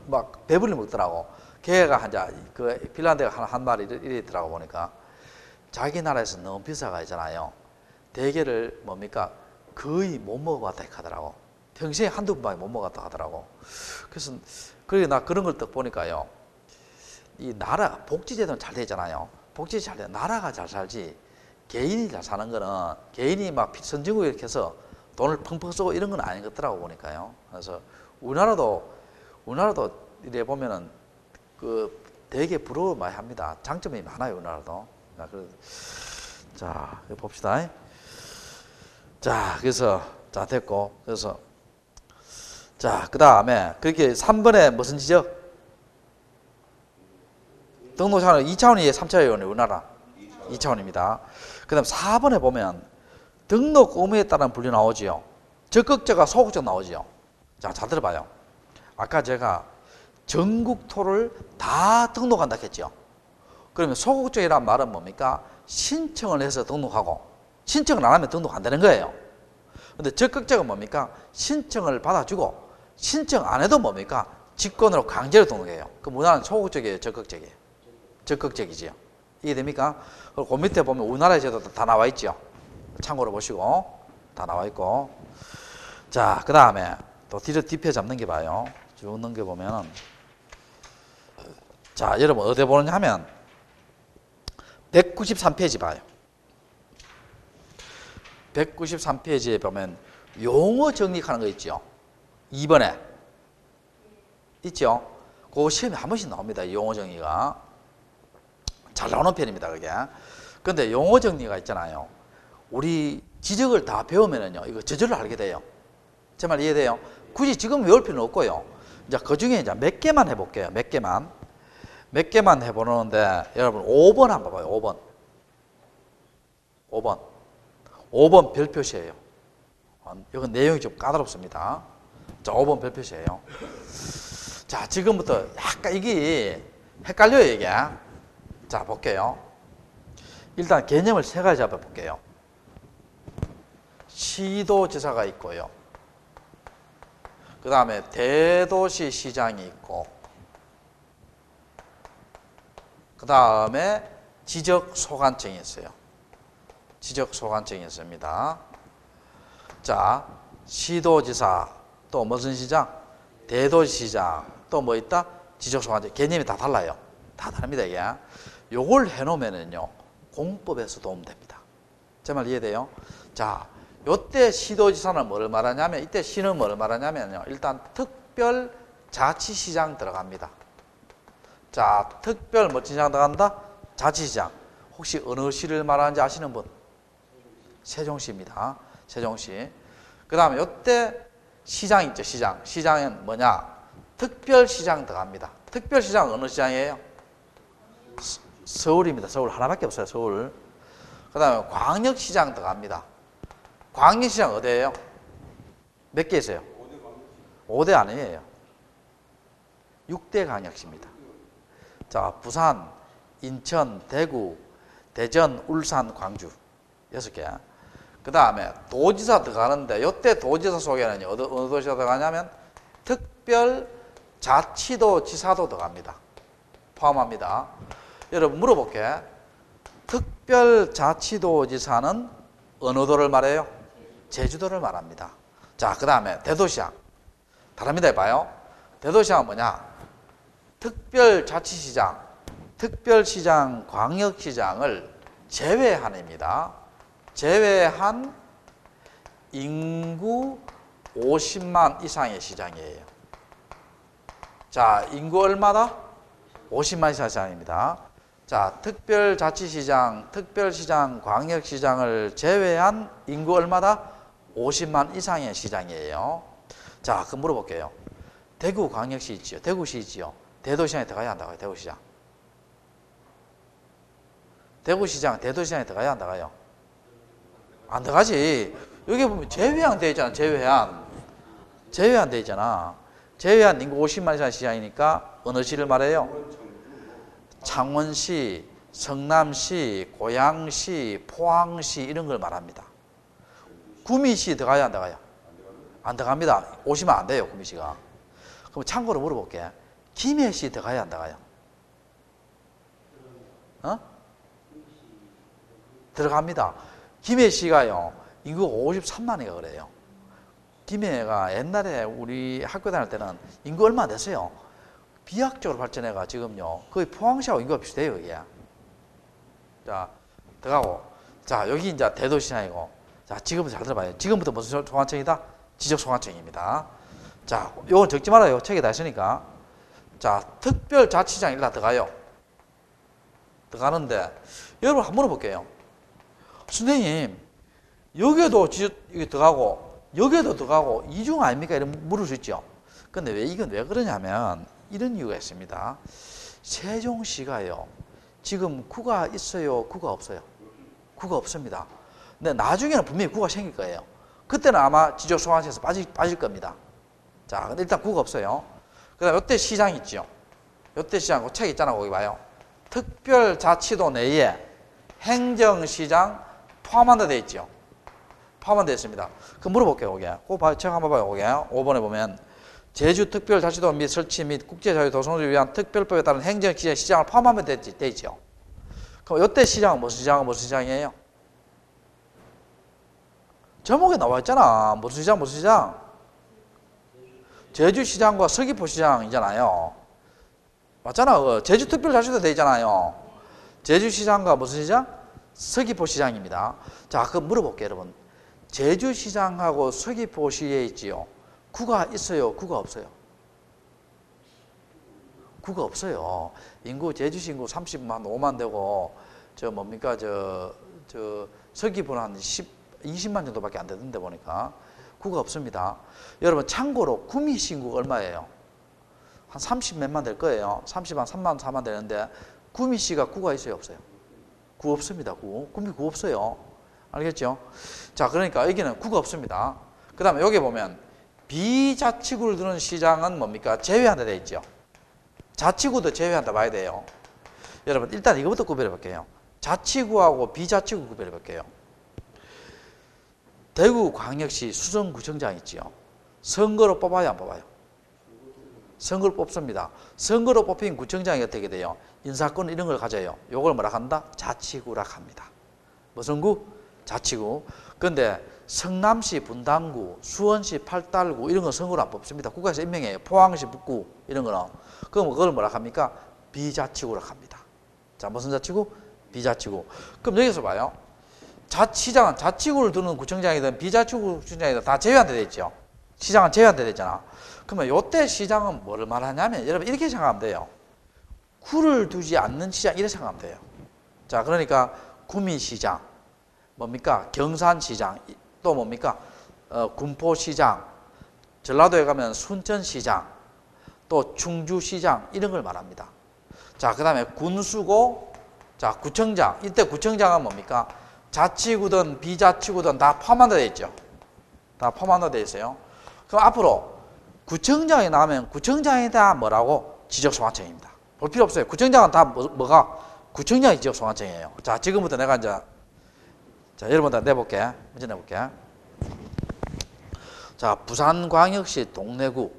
막 배불리 먹더라고. 걔가 핀란드가 한 마리 이랬더라고. 보니까 자기 나라에서 너무 비싸가 있잖아요. 대게를 거의 못 먹어봤다 하더라고. 평생에 한두 번밖에 못 먹었다 하더라고. 그래서 나 그런 걸 딱 보니까요, 이 나라 복지제도는 잘 되잖아요. 복지 잘 돼. 나라가 잘 살지 개인이 잘 사는 거는, 개인이 선진국에 이렇게 해서 돈을 펑펑 쓰고 이런 건 아닌 것 같더라고 보니까요. 그래서 우리나라도 이래 보면은 되게 부러워 많이 합니다. 장점이 많아요, 우리나라도. 자, 봅시다. 자, 그래서 됐고, 그래서 그 다음에 그렇게 3번에 무슨 지적? 등록 차원 2차원이에요, 3차원이에요, 우리나라? 2차원입니다. 그 다음 4번에 보면 등록 의무에 따른 분류 나오지요. 적극적과 소극적 나오지요. 자, 잘 들어봐요. 아까 제가 전국토를 다 등록한다 했죠. 그러면 소극적이란 말은 뭡니까? 신청을 해서 등록하고, 신청을 안 하면 등록 안 되는 거예요. 근데 적극적은 뭡니까? 신청을 받아주고, 신청 안 해도 뭡니까? 직권으로 강제로 등록해요. 그럼 우리나라는 소극적이에요, 적극적이에요? 적극적이지요. 이해됩니까? 그리고 그 밑에 보면 우리나라의 제도도 다 나와 있죠. 참고로 보시고, 다 나와 있고. 자, 그 다음에 또 뒷표 잡는 게 봐요. 쭉 넘겨보면은, 자, 여러분 어디 보느냐 하면 193페이지 봐요. 193페이지에 보면 용어 정리하는 거 있죠. 2번에 있죠. 그거 시험에 한 번씩 나옵니다. 용어 정리가 잘 나오는 편입니다, 그게. 근데 용어 정리가 있잖아요. 우리 지적을 다 배우면은요, 이거 저절로 알게 돼요. 제 말 이해돼요? 굳이 지금 외울 필요는 없고요. 이제 그 중에 이제 몇 개만 해볼게요. 몇 개만 해보는데, 여러분 5번 한번 봐봐요. 5번 별 표시예요. 이건 내용이 좀 까다롭습니다. 자, 5번 별 표시예요. 자, 지금부터 약간 이게 헷갈려요, 이게. 자, 볼게요. 일단 개념을 세 가지 잡아볼게요. 시도지사가 있고요. 그 다음에 대도시 시장이 있고, 그 다음에 지적소관청이 있어요. 지적소관청이 있습니다. 자, 시도지사, 또 무슨 시장? 대도시시장, 또 뭐 있다? 지적소관청 개념이 다 달라요. 다 다릅니다 이게. 요걸 해놓으면은요 공법에서 도움됩니다. 제 말 이해돼요? 자, 요때 시도지사는 뭐를 말하냐면 이때 시는 뭐를 말하냐면요 일단 특별자치시장 들어갑니다. 자, 특별 뭐 시장 들어간다? 자치시장. 혹시 어느 시를 말하는지 아시는 분? 세종시입니다. 세종시. 그 다음에 요때 시장 있죠, 시장. 시장은 뭐냐? 특별시장 들어갑니다. 특별시장 어느 시장이에요? 서울입니다. 서울 하나밖에 없어요, 서울. 그 다음에 광역시장 들어갑니다. 광역시장 어디예요? 몇 개 있어요? 5대 아니에요. 6대 광역시입니다. 자, 부산, 인천, 대구, 대전, 울산, 광주 6개. 그 다음에 도지사 들어가는데 이때 도지사 속에는 어느 도지사 들어가냐면 특별자치도지사도 들어갑니다. 포함합니다. 여러분 물어볼게. 특별자치도지사는 어느 도를 말해요? 제주도를 말합니다. 자, 그 다음에 대도시장. 다릅니다. 해봐요. 대도시장은 뭐냐? 특별자치시장, 특별시장, 광역시장을 제외한입니다. 제외한 인구 50만 이상의 시장이에요. 자, 인구 얼마다? 50만 이상 시장입니다. 자, 특별자치시장, 특별시장, 광역시장을 제외한 인구 얼마다? 50만 이상의 시장이에요. 자, 그럼 물어볼게요. 대구광역시 있지요? 대구시 있지요? 대도시장에 들어가야 한다고요, 대구시장. 대구시장, 대도시장에 들어가야 한다고요? 안 들어가지. 여기 보면 제외한 돼 있잖아, 제외한. 제외한 돼 있잖아. 제외한 인구 50만 이상 시장이니까 어느 시를 말해요? 창원시, 성남시, 고양시, 포항시 이런 걸 말합니다. 구미시 들어가야 안 들어가요? 안 들어갑니다. 오시면 안 돼요, 구미시가. 그럼 참고로 물어볼게. 김해시 들어가야 안 들어가요? 어? 들어갑니다. 김해시가요, 인구가 53만이가 그래요. 김해가 옛날에 우리 학교 다닐 때는 인구 얼마 안 됐어요. 비약적으로 발전해가 지금요, 거의 포항시하고 인구가 비슷해요, 이게. 자, 들어가고. 자, 여기 이제 대도시장이고. 자, 지금부터 잘 들어봐요. 지금부터 무슨 소관청이다? 지적소관청입니다. 자, 요건 적지 말아요. 책에 다 있으니까. 자, 특별자치장 일로 들어가요. 들어가는데, 여러분 한번 물어볼게요. 선생님, 여기에도 여기 들어가고, 여기에도 들어가고, 이중 아닙니까? 이런 물을 수 있죠. 근데 이건 왜 그러냐면, 이런 이유가 있습니다. 세종시가요, 지금 구가 있어요? 구가 없어요? 구가 없습니다. 근데 나중에는 분명히 구가 생길 거예요. 그때는 아마 지적소관청에서 빠질 겁니다. 자, 근데 일단 구가 없어요. 그 다음에 이때 시장 있죠. 이때 시장, 그 책 있잖아, 거기 봐요. 특별자치도 내에 행정시장 포함한다 돼 있죠. 포함한 데 있습니다. 그럼 물어볼게요, 거기. 그거 책 한번 봐요, 거기. 5번에 보면 제주특별자치도 및 설치 및 국제자유 도성을 위한 특별법에 따른 행정기재 시장을 포함하면 돼 있죠. 그럼 이때 시장은 무슨 시장이에요? 제목에 나와 있잖아. 무슨 시장, 무슨 시장? 제주시장과 서귀포시장이잖아요. 맞잖아. 제주특별자치도 돼 있잖아요. 제주시장과 무슨 시장? 서귀포시장입니다. 자, 그럼 물어볼게요, 여러분. 제주시장하고 서귀포시에 있지요. 구가 있어요? 구가 없어요? 구가 없어요. 제주시 인구 30만, 5만 되고, 서귀포는 한 20만 정도밖에 안 되던데 보니까. 구가 없습니다. 여러분, 참고로 구미시 인구가 얼마예요? 한 30 몇만 될 거예요. 30만, 3만, 4만 되는데, 구미시가 구가 있어요? 없어요? 구 없습니다. 구미 구 없어요. 알겠죠? 자, 그러니까 여기는 구가 없습니다. 그 다음에 여기 보면, 비자치구를 두는 시장은 뭡니까? 제외한다 돼 있죠. 자치구도 제외한다 봐야 돼요. 여러분, 일단 이거부터 구별해 볼게요. 자치구하고 비자치구 구별해 볼게요. 대구광역시 수성구청장 있지요. 선거로 뽑아요, 안 뽑아요? 선거로 뽑습니다. 선거로 뽑힌 구청장이 어떻게 돼요? 인사권 이런 걸 가져요. 요걸 뭐라 한다? 자치구라 합니다. 무슨 구? 자치구. 그런데 성남시 분당구, 수원시 팔달구 이런 건 선거로 안 뽑습니다. 국가에서 임명해요. 포항시 북구 이런 거는. 그럼 그걸 뭐라 합니까? 비자치구라 합니다. 자, 무슨 자치구? 비자치구. 그럼 여기서 봐요. 시장은 자치구를 두는 구청장이든 비자치구 구청장이든 다 제외한테 돼 있죠. 시장은 제외한테 돼 있잖아. 그러면 요때 시장은 뭐를 말하냐면 여러분 이렇게 생각하면 돼요. 구를 두지 않는 시장 이렇게 생각하면 돼요. 자, 그러니까 구미시장, 뭡니까? 경산시장, 또 뭡니까? 군포시장, 전라도에 가면 순천시장, 또 충주시장 이런 걸 말합니다. 자, 그 다음에 군수고, 자, 구청장. 이때 구청장은 뭡니까? 자치구든 비자치구든 다 포함한다 되어 있죠. 다 포함한다 되어 있어요. 그럼 앞으로 구청장이 나오면 구청장에 대한 뭐라고? 지적소관청입니다. 볼 필요 없어요. 구청장은 다 뭐가? 구청장이 지적소관청이에요. 자, 지금부터 내가 이제 자, 여러분들 내볼게. 문제 내볼게. 자, 부산광역시 동래구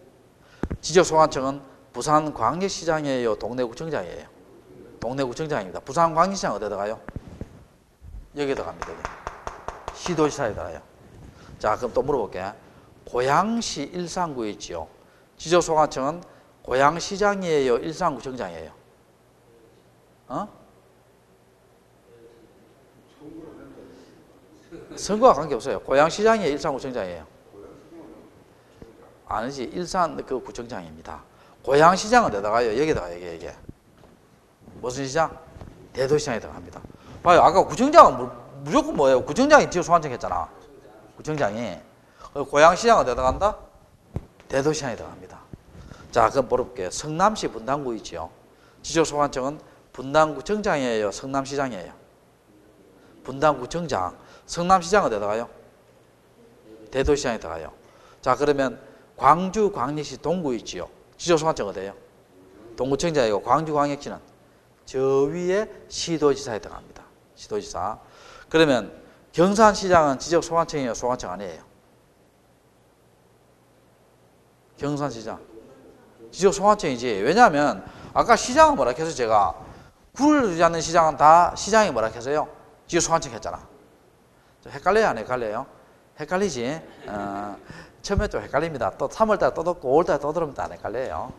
지적소관청은 부산광역시장이에요, 동래구청장이에요? 동래구청장입니다. 부산광역시장 어디에 들어가요? 여기에 들어갑니다. 여기. 시도지사에 들어가요. 자, 그럼 또 물어볼게. 고양시 일산구에 있지요. 지적소관청은 고양시장이에요, 일산구청장이에요? 선거와 관계없어요. 고양시장이에요, 일산구청장이에요? 아니지, 일산 그 구청장입니다. 고양시장은 어디다가요? 여기다가 여기. 무슨 시장? 대도시장에 들어갑니다. 봐요, 아까 구청장은 무조건 뭐예요? 구청장이 지역소관청 했잖아. 구청장이. 고양시장은 어디다 간다? 대도시장에 들어갑니다. 자, 그럼 물어볼게요. 성남시 분당구 있지요. 지적소관청은 분당구청장이에요, 성남시장이에요? 분당구청장. 성남시장은 어디다 가요? 대도시장에 들어가요. 자, 그러면 광주광역시 동구 있지요. 지적소관청 어디예요? 동구청장이고 광주광역시는 저 위에 시도지사에 들어갑니다. 시도지사. 그러면 경산시장은 지적소관청이에요, 소관청 아니에요? 경산시장 지적소관청이지. 왜냐하면 아까 시장은 뭐라 해서 제가 구를 두지 않는 시장은 다 시장이 뭐라 해서요? 지적소관청 했잖아. 헷갈려요, 안 헷갈려요? 헷갈리지? 처음에 좀 헷갈립니다. 또 3월달에 또 듣고 5월달에 또 들으면 안 헷갈려요.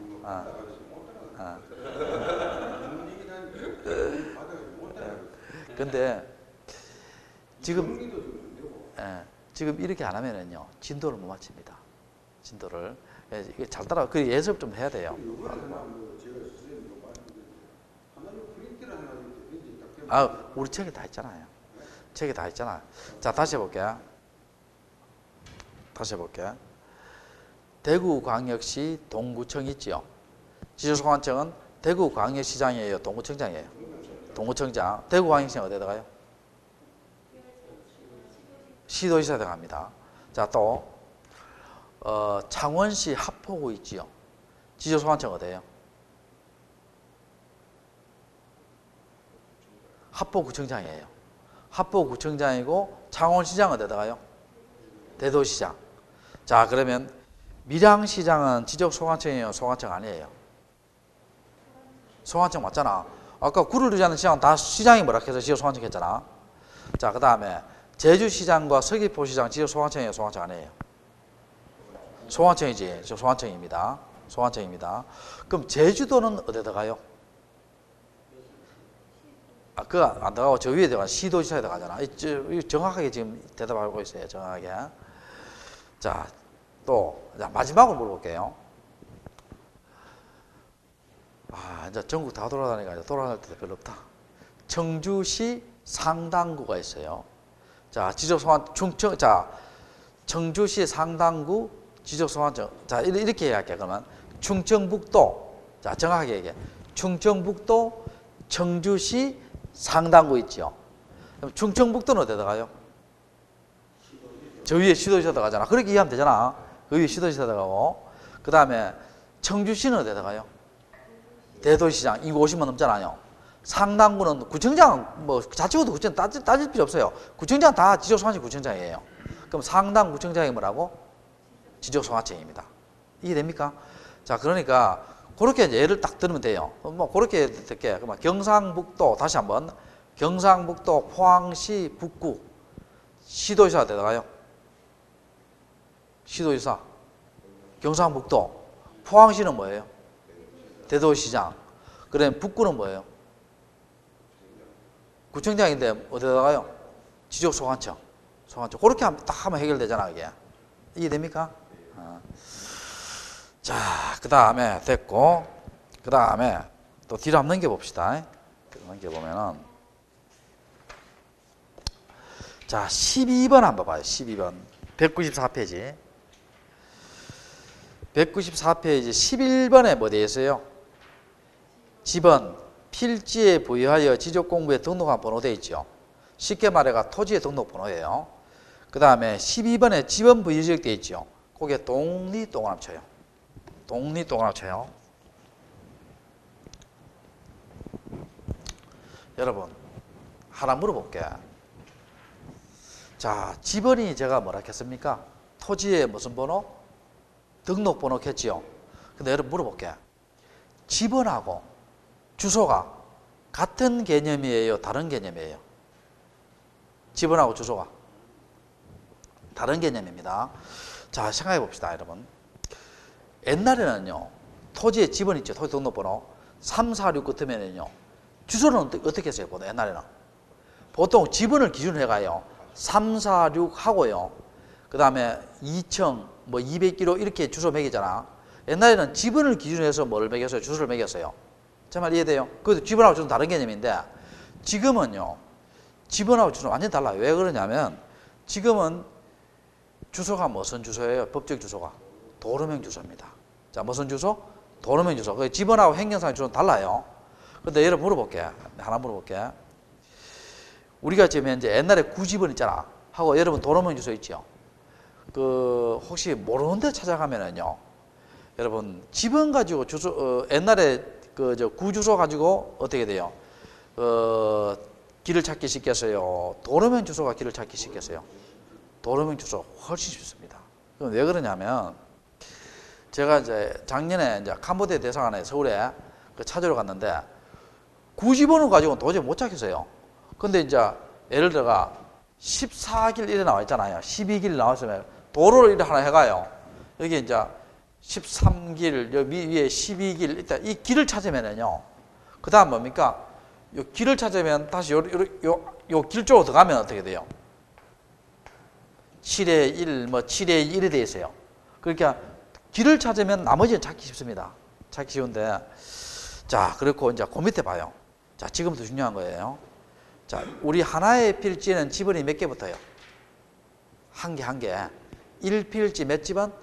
근데 지금 이렇게 안 하면은요, 진도를 못 맞춥니다. 진도를. 이게 잘 따라, 그 예습 좀 해야 돼요. 우리 책에 다 있잖아요. 책에 다 있잖아. 자, 다시 해볼게요. 대구광역시 동구청 있지요. 지적소관청은 대구광역시장이에요, 동구청장이에요? 동구청장. 대구광역시는 어디에 들어가요? 시도지사에 들어갑니다. 자, 또 창원시 합포구 있지요. 지적소관청 어디예요? 합포구청장이에요. 합포구청장이고 창원시장 어디다가요? 대도시장. 자, 그러면 밀양시장은 지적소관청이에요, 소관청 아니에요? 소관청 맞잖아. 아까 구를 두지 않는 시장은 다 시장이 뭐라 해서 지적소관청 했잖아. 자, 그 다음에 제주시장과 서귀포시장 지적소관청이에요, 소관청 아니에요? 소관청이지. 소관청입니다. 소관청입니다. 그럼 제주도는 어디다 가요? 그거 안 들어가고 저 위에 들어가 시도지사에 들어가잖아. 정확하게 지금 대답하고 있어요. 정확하게. 자, 또 마지막으로 물어볼게요. 이제 전국 다 돌아다니까 돌아다닐 때도 별로 없다. 청주시 상당구가 있어요. 자, 지적소관 청주시 상당구 지적소관청. 자, 이렇게 얘기할게요. 그러면 충청북도. 자, 정확하게 얘기해. 충청북도 청주시 상당구 있죠. 그럼 충청북도는 어디다 가요? 저 위에 시도지사 들어가잖아. 그렇게 이해하면 되잖아. 그 위에 시도지사 들어가고. 그 다음에 청주시는 어디다 가요? 대도시장. 이거 50만 넘잖아요. 상당구는 구청장, 뭐 자치구도 구청 따질 필요 없어요. 구청장 다 지적소관청 구청장이에요. 그럼 상당구청장이 뭐라고? 지적소관청입니다. 이해됩니까? 자, 그러니까 그렇게 이제 예를 딱 들으면 돼요. 뭐 그렇게 듣게. 그러면 경상북도 다시 한번 경상북도 포항시 북구 시도지사 어디다 가요? 시도지사, 경상북도, 포항시는 뭐예요? 대도시장. 그다음에 북구는 뭐예요? 구청장인데 어디다가요? 지적소관청. 소관청. 그렇게 하면 딱 하면 해결되잖아, 이게. 이해됩니까? 자, 그 다음에 됐고, 그 다음에 또 뒤로 한번 넘겨봅시다. 넘겨보면은, 자, 12번 한번 봐요. 12번. 194페이지. 194페이지 11번에 뭐 되어 있어요? 집은 필지에 부여하여 지적공부에 등록한 번호 되어 있죠. 쉽게 말해가 토지의 등록번호예요. 그 다음에 12번에 지번 부여지역 되어 있죠. 그게 독립동원합쳐요. 독립동원합쳐요. 여러분 하나 물어볼게. 자, 지번이 제가 뭐라 했습니까? 토지의 무슨 번호? 등록번호겠지요. 근데 여러분 물어볼게. 지번하고 주소가 같은 개념이에요? 다른 개념이에요? 지번하고 주소가 다른 개념입니다. 자, 생각해 봅시다, 여러분. 옛날에는요, 토지의 지번 있죠. 토지 등록번호 346 끝으면은요, 주소는 어떻게 했어요? 보통 옛날에는 보통 지번을 기준으로 해가요. 346 하고요. 그 다음에 2층 뭐 200km 이렇게 주소 매기잖아. 옛날에는 지번을 기준으로 해서 뭐를 매겼어요? 주소를 매겼어요. 제 말 이해돼요? 그것도 지번하고 주소는 다른 개념인데, 지금은요, 지번하고 주소는 완전히 달라요. 왜 그러냐면, 지금은 주소가 무슨 주소예요? 법적 주소가 도로명 주소입니다. 자, 무슨 주소? 도로명 주소. 그 지번하고 행정상 주소는 달라요. 근데 여러분 물어볼게. 하나 물어볼게. 우리가 지금 현재 옛날에 구지번 있잖아. 하고 여러분 도로명 주소 있죠. 그 혹시 모르는 데 찾아가면은요, 여러분 지번 가지고 주소 옛날에 그 저 구주소 가지고 어떻게 돼요? 길을 찾기 쉽겠어요? 도로명 주소가 길을 찾기 쉽겠어요? 도로명 주소 훨씬 쉽습니다. 그럼 왜 그러냐면, 제가 이제 작년에 이제 캄보디아 대사관에 서울에 찾으러 갔는데 구지번호 가지고는 도저히 못 찾겠어요. 근데 이제 예를 들어가 14길 이래 나와 있잖아요. 12길 나왔으면 도로를 이래 하나 해가요. 여기 이제 13길, 여기 위에 12길, 일단 이 길을 찾으면은요, 그 다음 뭡니까? 요 길을 찾으면 다시 요 길 쪽으로 들어가면 어떻게 돼요? 7의 1, 뭐 7의 1이 되어 있어요. 그러니까 길을 찾으면 나머지는 찾기 쉽습니다. 찾기 쉬운데, 자, 그렇고 이제 그 밑에 봐요. 자, 지금부터 중요한 거예요. 자, 우리 하나의 필지는 지번이 몇 개부터요? 한 개, 한 개. 1필지 몇 지번?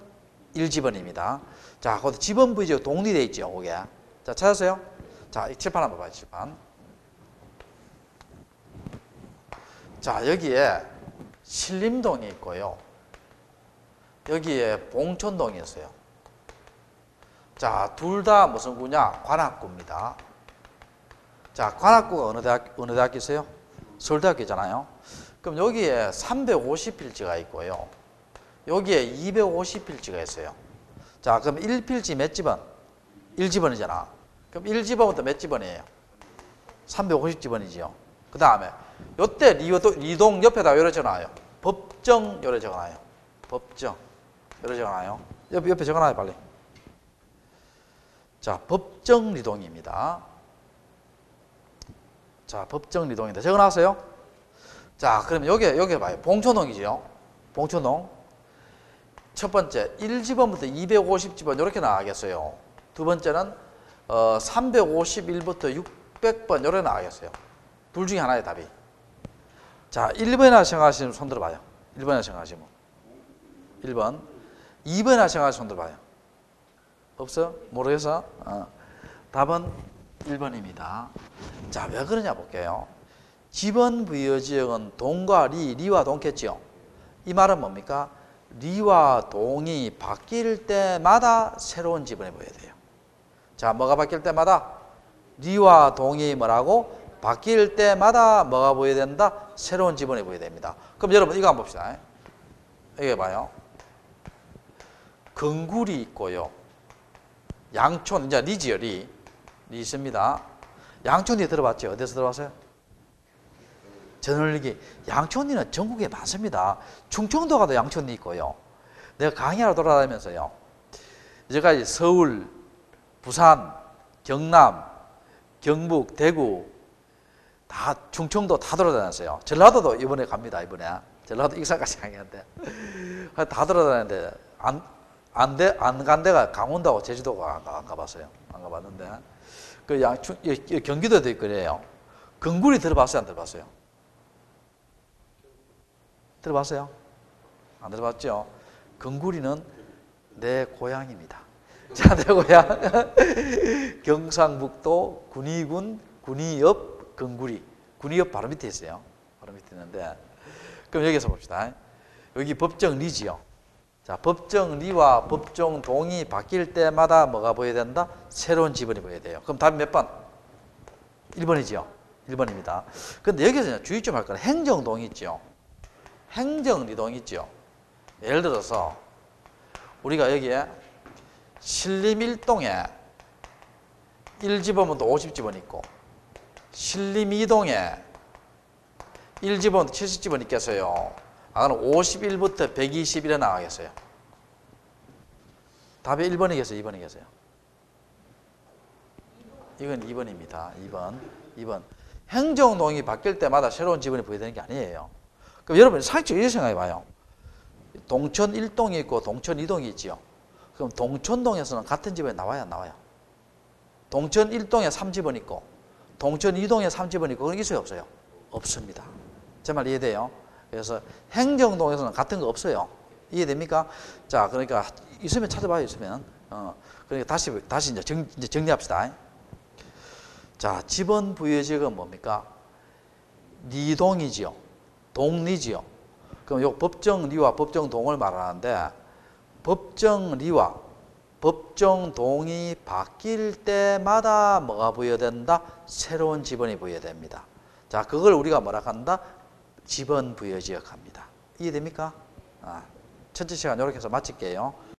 1지번입니다. 자, 거기 지번 부지역 독립되어 있죠, 거기에. 자, 찾았어요? 자, 이 칠판 한번 봐요, 칠판. 자, 여기에 신림동이 있고요. 여기에 봉천동이 있어요. 자, 둘 다 무슨 구냐? 관악구입니다. 자, 관악구가 어느 대학교 있어요? 서울대학교잖아요. 그럼 여기에 350필지가 있고요. 여기에 250필지가 있어요. 자, 그럼 1필지 몇 지번? 1지번이잖아. 그럼 1지번부터 몇 지번이에요? 350지번이지요. 그 다음에 요때 리동 옆에다 요래 적어놔요. 법정 요래 적어놔요. 법정 요래 적어놔요. 옆에 적어놔요, 빨리. 자, 법정 리동입니다. 자, 법정 리동인데 적어놨어요? 자, 그러면 여기 봐요. 봉천동이지요. 봉천동. 첫 번째 1지번부터 250지번 이렇게 나가겠어요. 두 번째는 351부터 600번 이렇게 나가겠어요. 둘 중에 하나의 답이. 자, 1번이나 생각하시면 손 들어봐요. 1번이나 생각하시면 1번. 2번이나 생각하시면 손 들어봐요. 없어? 모르겠어? 답은 1번입니다. 자, 왜 그러냐 볼게요. 지번 부여지역은 동과 리와 동겠지요. 이 말은 뭡니까? 리와 동이 바뀔 때마다 새로운 지번이 보여야 돼요. 자, 뭐가 바뀔 때마다? 리와 동이 뭐라고? 바뀔 때마다 뭐가 보여야 된다? 새로운 지번이 보여야 됩니다. 그럼 여러분 이거 한번 봅시다. 이거 봐요. 근굴이 있고요. 양촌, 이제 리지요, 리 있습니다. 양촌리 들어봤죠? 어디서 들어봤어요? 저널리. 양촌리는 전국에 많습니다. 충청도 가도 양촌리 있고요. 내가 강의하러 돌아다니면서요. 이제까지 서울, 부산, 경남, 경북, 대구, 다 충청도 다 돌아다녔어요. 전라도도 이번에 갑니다. 이번에 전라도 익산까지 강의한데 다 돌아다녔는데 안 간 데가 강원도하고 제주도가 안 가봤어요. 안 가봤는데 그 경기도도 있고 그래요. 근구리 들어봤어요? 안 들어봤어요? 들어봤어요? 안 들어봤죠? 근구리는 내 고향입니다. 자, 내 고향 경상북도 군위군 군위읍 근구리. 군위읍 바로 밑에 있어요. 바로 밑에 있는데 그럼 여기서 봅시다. 여기 법정리지요. 자, 법정리와 법정동이 바뀔 때마다 뭐가 보여야 된다? 새로운 지번이 보여야 돼요. 그럼 답이 몇 번? 1번이죠. 1번입니다. 근데 여기서 주의 좀 할 거는 행정동이 있죠. 행정리동이 있죠. 예를 들어서 우리가 여기에 신림 1동에 1지번부터 50지번 있고 신림 2동에 1지번부터 70지번 있겠어요. 아, 그럼 51부터 121에 나가겠어요. 답이 1번이겠어요? 2번이겠어요? 이건 2번입니다. 2번. 행정동이 바뀔 때마다 새로운 지번이 보여되는 게 아니에요. 그럼 여러분 상식적으로 이렇게 생각해 봐요. 동천 1동이 있고 동천 2동이 있지요. 그럼 동천동에서는 같은 지번이 나와야 안 나와요? 동천 1동에 3지번 있고 동천 2동에 3지번 있고 그런 게 있어요? 없어요? 없습니다. 제 말 이해돼요? 그래서 행정동에서는 같은 거 없어요. 이해됩니까? 자, 그러니까 있으면 찾아봐요. 있으면. 그러니까 다시 이제 정리합시다. 자, 지번 부여지역은 뭡니까? 리동이지요. 동리지요. 그럼 요 법정리와 법정동을 말하는데 법정리와 법정동이 바뀔 때마다 뭐가 부여된다? 새로운 지번이 부여됩니다. 자, 그걸 우리가 뭐라 한다? 지번 부여지역 합니다. 이해됩니까? 첫째 시간 이렇게 해서 마칠게요.